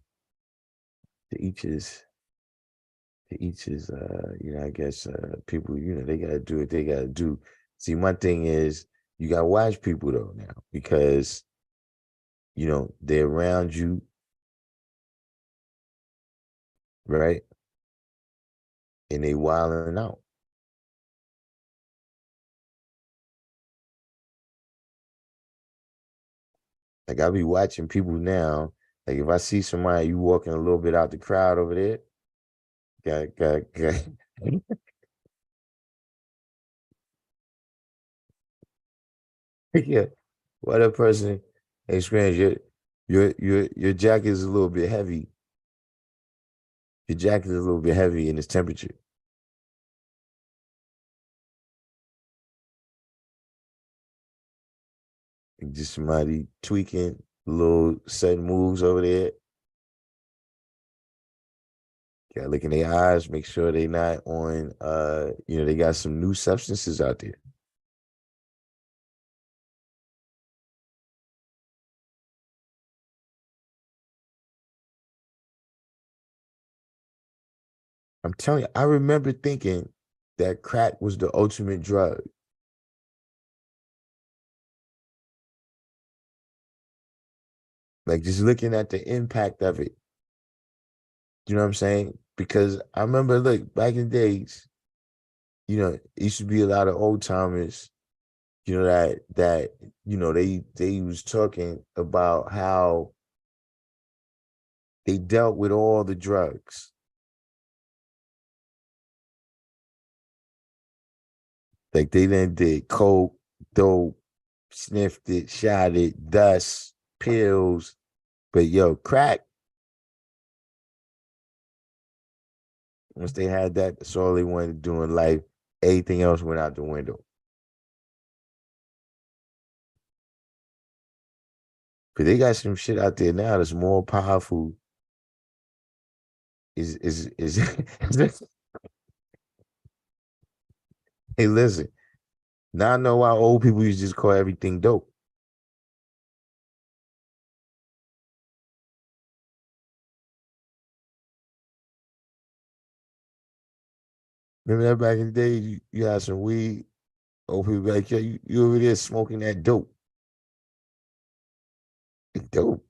To each is I guess people, they gotta do what they gotta do. See, my thing is you gotta watch people though now because they're around you, right? And they wilding out. Like I be watching people now. Like if I see somebody you walking a little bit out the crowd over there, got. Yeah. What a person experience. Your jacket is a little bit heavy. Your jacket is a little bit heavy in its temperature. And just somebody tweaking little sudden moves over there. Gotta look in their eyes, make sure they not on they got some new substances out there. I'm telling you, I remember thinking that crack was the ultimate drug. Like just looking at the impact of it. You know what I'm saying? Because I remember, look, back in the days, it used to be a lot of old timers, they was talking about how they dealt with all the drugs. Like they then did coke, dope, sniffed it, shot it, dust, pills. But yo, crack, once they had that, that's all they wanted to do in life. Everything else went out the window. But they got some shit out there now that's more powerful. Is hey, listen. Now I know why old people used to just call everything dope. Remember that back in the day, you had some weed. Old people be like, yo, you over there smoking that dope. Dope.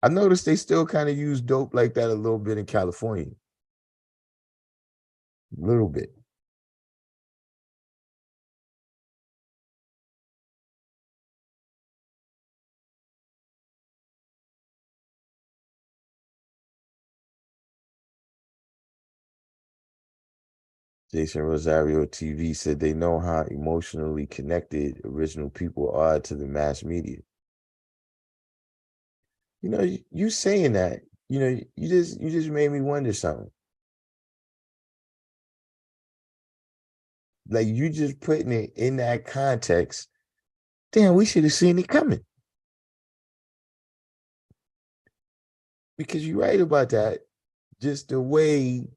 I noticed they still kind of use dope like that a little bit in California. A little bit. Jason Rosario TV said they know how emotionally connected original people are to the mass media. You saying that, you just made me wonder something. Like you just putting it in that context. Damn, we should have seen it coming. Because you're right about that. Just the way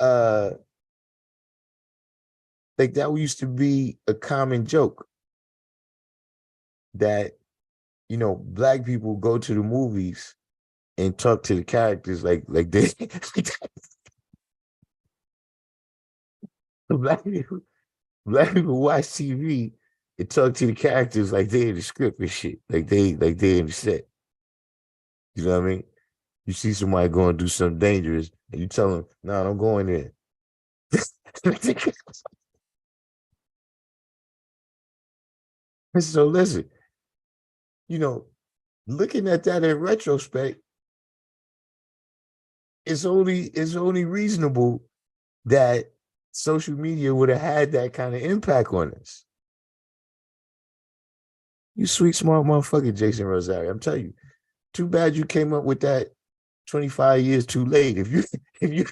uh like that used to be a common joke that black people go to the movies and talk to the characters like they black people black people watch TV and talk to the characters like they in the script and shit. Like they in the set. You know what I mean? You see somebody going to do something dangerous and you tell them, no, don't go in there. So listen, you know, looking at that in retrospect, it's only reasonable that social media would have had that kind of impact on us. You sweet smart motherfucker, Jason Rosario. I'm telling you, too bad you came up with that 25 years too late. If you if you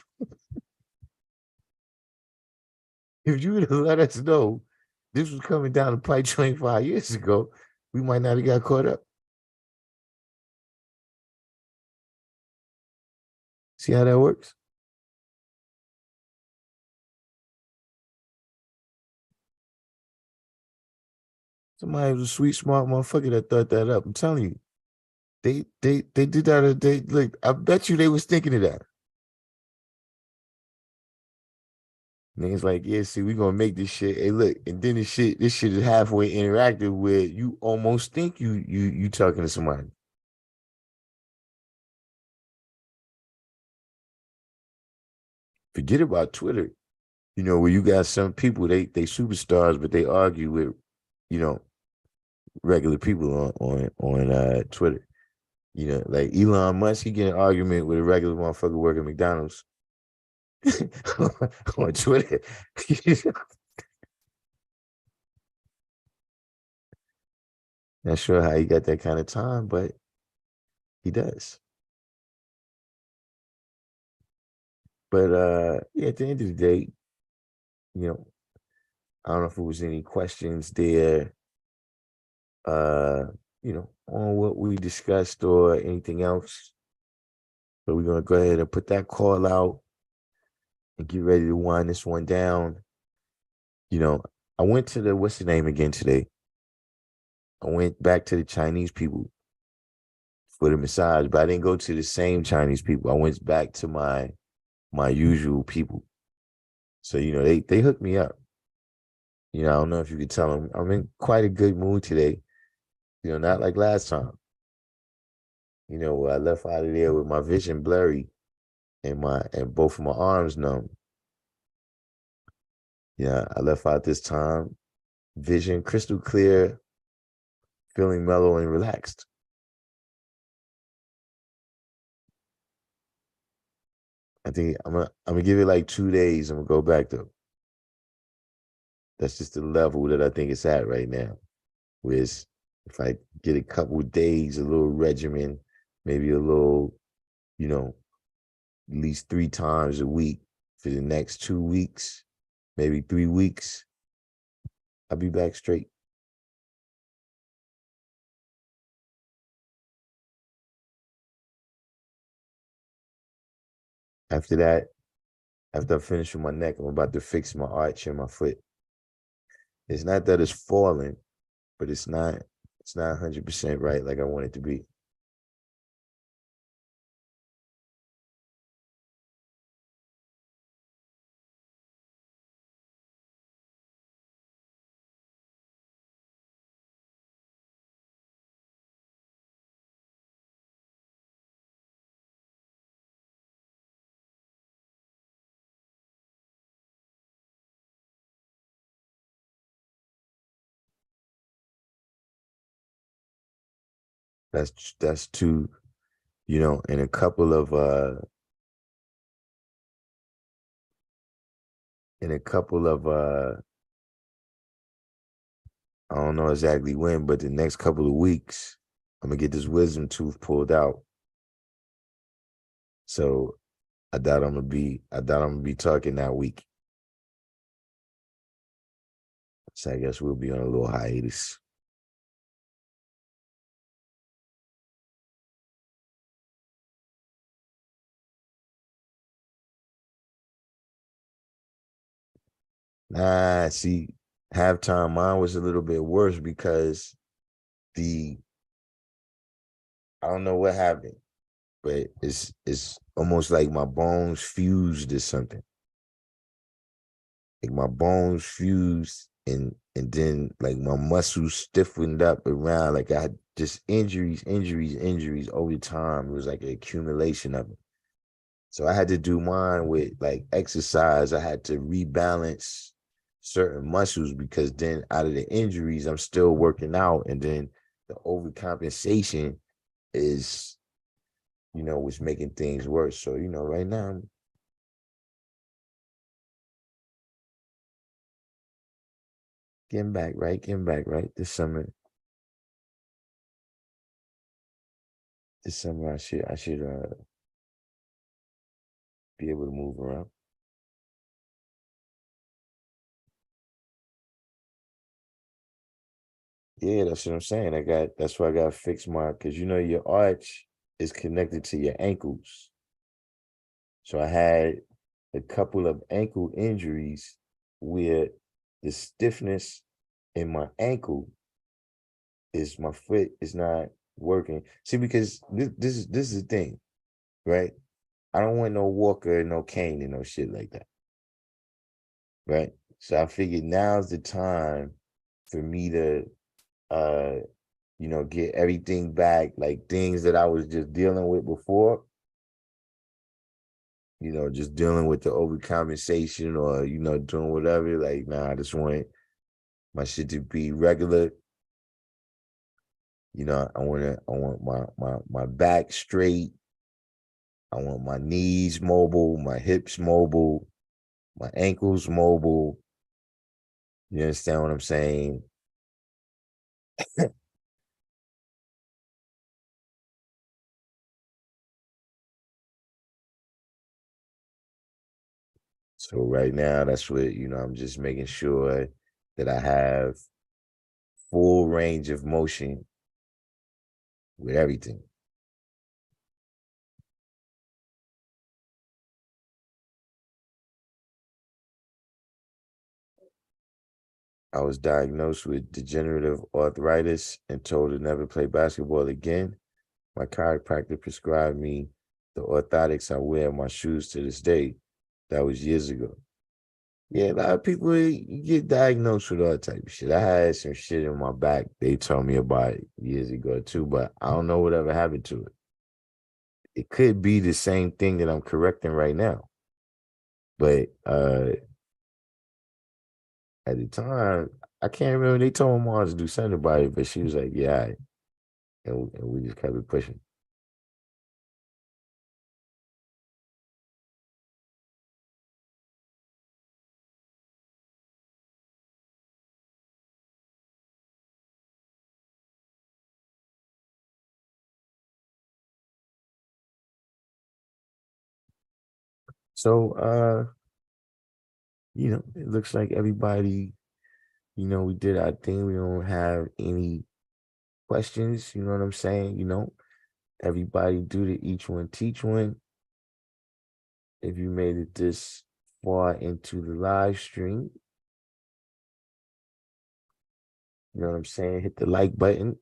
if you would have let us know this was coming down the pipe 25 years ago, we might not have got caught up. See how that works? Somebody was a sweet, smart motherfucker that thought that up. I'm telling you, they did that. They like, I bet you they was thinking of that. Niggas like, yeah, see, we gonna make this shit. Hey, look, and then this shit is halfway interactive where you almost think you talking to somebody. Forget about Twitter. Where you got some people they superstars, but they argue with, you know, regular people on Twitter. You know, like Elon Musk, he get an argument with a regular motherfucker working at McDonald's on Twitter. Not sure how he got that kind of time, but he does. But yeah, at the end of the day, you know, I don't know if it was any questions there, uh, on what we discussed or anything else. But we're gonna go ahead and put that call out and get ready to wind this one down. You know, I went to the what's the name again today? I went back to the Chinese people for the massage, but I didn't go to the same Chinese people. I went back to my usual people. So, they hooked me up. I don't know if you could tell them I'm in quite a good mood today. Not like last time. Where I left out of there with my vision blurry and both of my arms numb. Yeah, I left out this time, vision crystal clear, feeling mellow and relaxed. I think I'm gonna give it like 2 days. I'm gonna go back though. That's just the level that I think it's at right now. Whereas if I get a couple of days, a little regimen, maybe a little, at least 3 times a week for the next 2 weeks, maybe 3 weeks, I'll be back straight. After that, after I finish with my neck, I'm about to fix my arch in my foot. It's not that it's falling, but it's not 100% right like I want it to be. That's two, in a couple of in a couple of I don't know exactly when, but the next couple of weeks, I'm gonna get this wisdom tooth pulled out. So I doubt I'm gonna be talking that week. So I guess we'll be on a little hiatus. Nah, see, halftime mine was a little bit worse because the I don't know what happened, but it's almost like my bones fused or something. Like my bones fused and then like my muscles stiffened up around like I had just injuries over time. It was like an accumulation of it. So I had to do mine with like exercise. I had to rebalance certain muscles because then out of the injuries, I'm still working out. And then the overcompensation is, was making things worse. So, right now I'm getting back right. This summer I should be able to move around. Yeah, that's what I'm saying. That's why I got to fix my, because your arch is connected to your ankles. So I had a couple of ankle injuries where the stiffness in my ankle is my foot is not working. See, because this is the thing, right? I don't want no walker, no cane, and no shit like that, right? So I figured now's the time for me to uh get everything back, like things that I was just dealing with before, just dealing with the overcompensation or, doing whatever. Like, nah, I just want my shit to be regular. I want my back straight. I want my knees mobile, my hips mobile, my ankles mobile. You understand what I'm saying? So right now, that's what, I'm just making sure that I have full range of motion with everything. I was diagnosed with degenerative arthritis and told to never play basketball again. My chiropractor prescribed me the orthotics I wear in my shoes to this day. That was years ago. Yeah, a lot of people get diagnosed with all type of shit. I had some shit in my back. They told me about it years ago too, but I don't know whatever happened to it. It could be the same thing that I'm correcting right now. But at the time, I can't remember. They told my mom to do something about it, but she was like, "Yeah," all right. And we just kept it pushing. So, it looks like everybody, we did our thing. We don't have any questions. You know what I'm saying? Everybody do the each one teach one. If you made it this far into the live stream, you know what I'm saying? Hit the like button.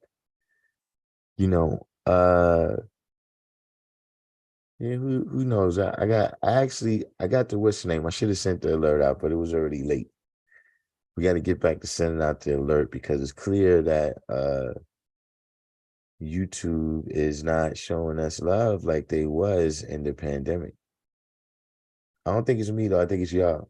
Yeah, who knows? I got the what's the name? I should have sent the alert out, but it was already late. We got to get back to sending out the alert because it's clear that YouTube is not showing us love like they was in the pandemic. I don't think it's me though. I think it's y'all.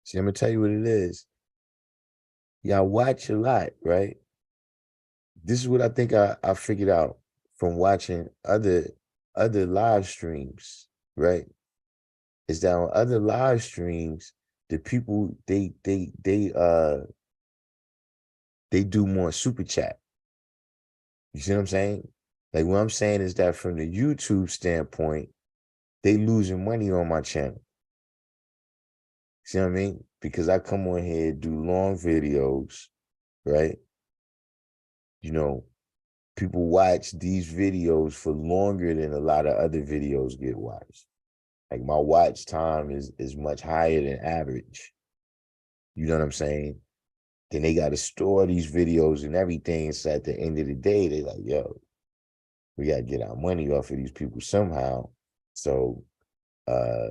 See, I'm gonna tell you what it is. Y'all watch a lot, right? This is what I think I figured out from watching other live streams, right? Is that on other live streams, the people they do more super chat. You see what I'm saying? Like what I'm saying is that from the YouTube standpoint, they losing money on my channel. See what I mean? Because I come on here, do long videos, right? You know, people watch these videos for longer than a lot of other videos get watched. Like my watch time is much higher than average. You know what I'm saying? Then they got to store these videos and everything. So at the end of the day, they like, yo, we got to get our money off of these people somehow. So uh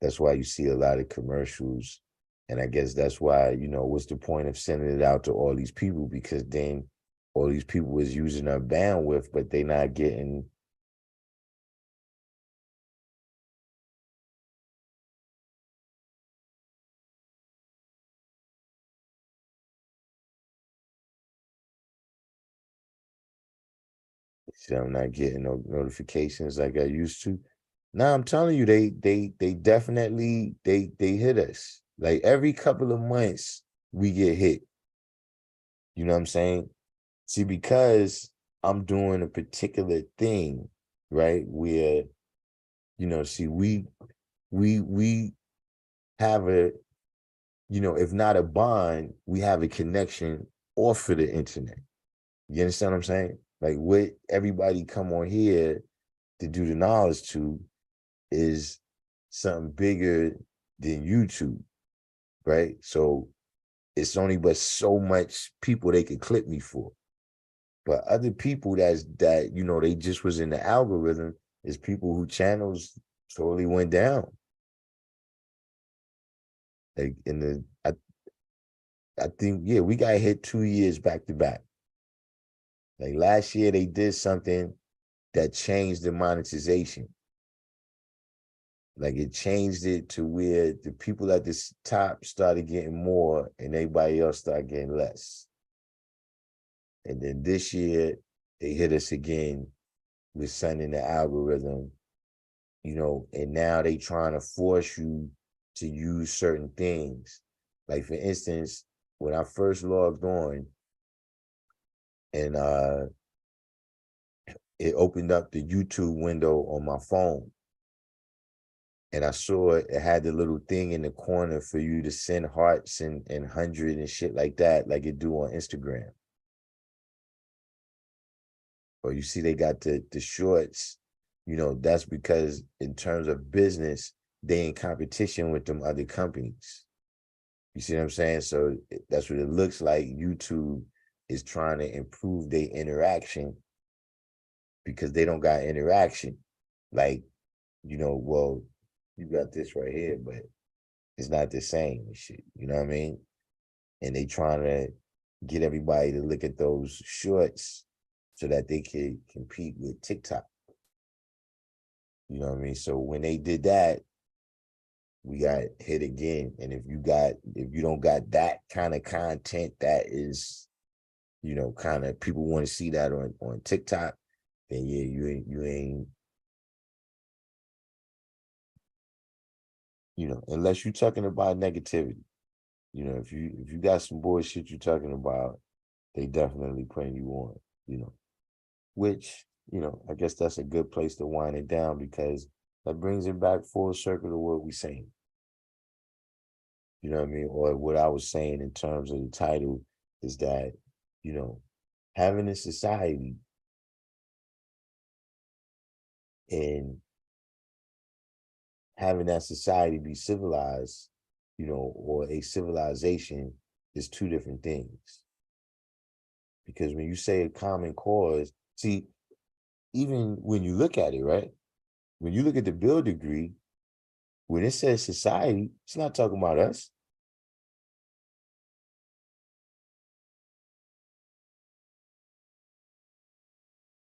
that's why you see a lot of commercials. And I guess that's why, what's the point of sending it out to all these people? Because then all these people is using our bandwidth, but they not getting. So I'm not getting no notifications like I used to. Now I'm telling you, they definitely they hit us. Like every couple of months we get hit. You know what I'm saying? See, because I'm doing a particular thing, right? Where, see, we have a, if not a bond, we have a connection off of the internet. You understand what I'm saying? Like what everybody come on here to do the knowledge to is something bigger than YouTube, right? So it's only but so much people they can clip me for. But other people that they just was in the algorithm is people who channels totally went down. Like I think, yeah, we got hit 2 years back to back. Like last year, they did something that changed the monetization. Like it changed it to where the people at the top started getting more and everybody else started getting less. And then this year, they hit us again with sending the algorithm, and now they trying to force you to use certain things. Like for instance, when I first logged on and it opened up the YouTube window on my phone, and I saw it had the little thing in the corner for you to send hearts and 100 and shit like that, like it do on Instagram. Or you see they got the shorts, that's because in terms of business, they in competition with them other companies. You see what I'm saying? So that's what it looks like. YouTube is trying to improve their interaction because they don't got interaction. Like, well, you got this right here, but it's not the same and shit. You know what I mean? And they trying to get everybody to look at those shorts so that they can compete with TikTok. You know what I mean? So when they did that, we got hit again. And if you don't got that kind of content that is, kind of people want to see that on TikTok, then yeah, you ain't, unless you're talking about negativity. If you got some bullshit you're talking about, they definitely putting you on, which, I guess that's a good place to wind it down because that brings it back full circle to what we're saying. You know what I mean? Or what I was saying in terms of the title is that, having a society and having that society be civilized, or a civilization is two different things. Because when you say a common cause, see, even when you look at it, right? When you look at the Bill degree, when it says society, it's not talking about us.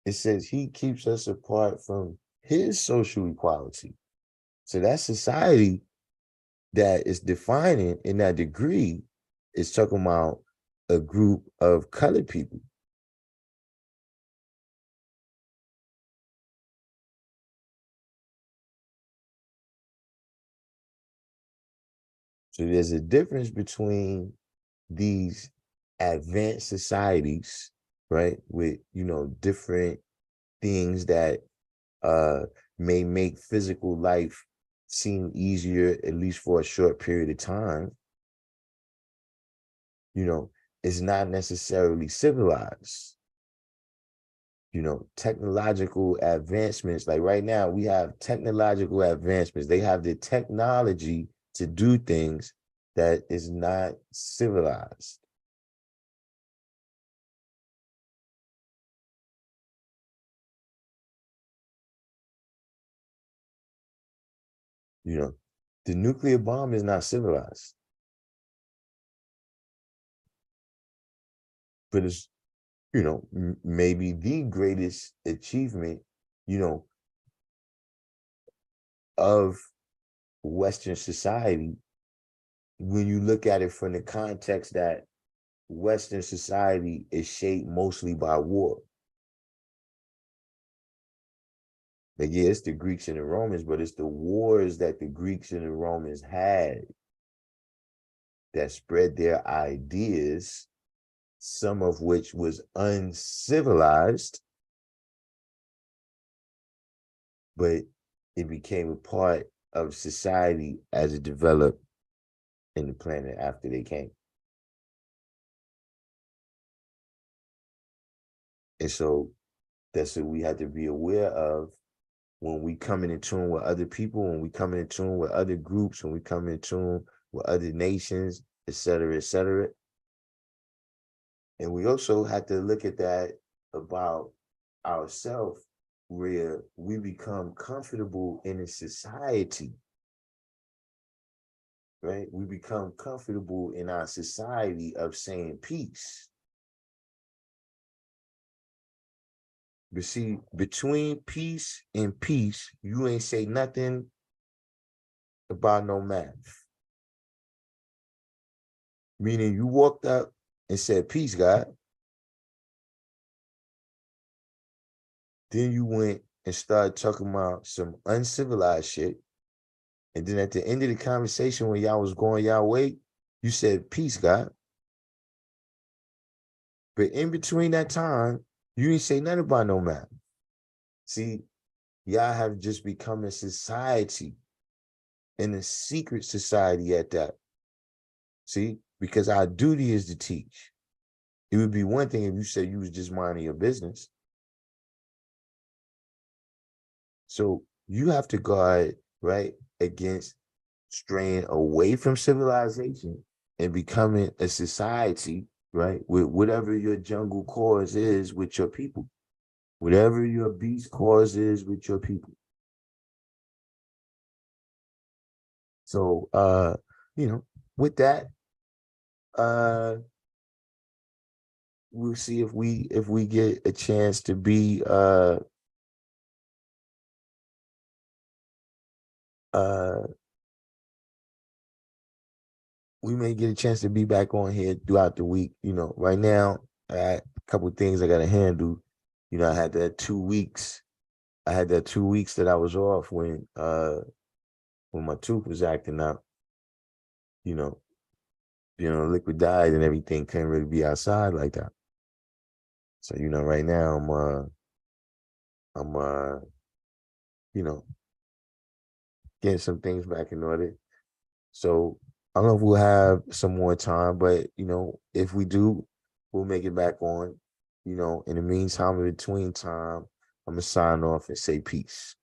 It says he keeps us apart from his social equality. So that society that is defining in that degree is talking about a group of colored people. So there's a difference between these advanced societies, right, with different things that may make physical life seem easier, at least for a short period of time. It's not necessarily civilized. Technological advancements, like right now, we have technological advancements. They have the technology to do things that is not civilized. You know, the nuclear bomb is not civilized, but it's, maybe the greatest achievement, you know, of Western society when you look at it from the context that Western society is shaped mostly by war. Like, yeah, it's the Greeks and the Romans, but it's the wars that the Greeks and the Romans had that spread their ideas, some of which was uncivilized, but it became a part of society as it developed in the planet after they came. And so that's what we had to be aware of when we coming in tune with other people, when we coming in tune with other groups, when we come in tune with other nations, et cetera, et cetera. And we also had to look at that about ourselves, where we become comfortable in a society right? We become comfortable in our society of saying peace. But see, between peace and peace, you ain't say nothing about no math. Meaning you walked up and said, peace, God. Then you went and started talking about some uncivilized shit. And then at the end of the conversation, when y'all was going y'all way, you said, peace, God. But in between that time, you didn't say nothing about no math. See, y'all have just become a society, and a secret society at that. See, because our duty is to teach. It would be one thing if you said you was just minding your business. So you have to guard, right, against straying away from civilization and becoming a society, right, with whatever your jungle cause is with your people, whatever your beast cause is with your people. So, with that, uh, we'll see if we get a chance to be uh we may get a chance to be back on here throughout the week. Right now I had a couple of things I gotta handle. I had that 2 weeks. I had that 2 weeks that I was off when my tooth was acting up, you know, liquid died and everything, couldn't really be outside like that. So, right now I'm you know, getting some things back in order. So I don't know if we'll have some more time, but if we do, we'll make it back on. In the meantime, in between time, I'm gonna sign off and say peace.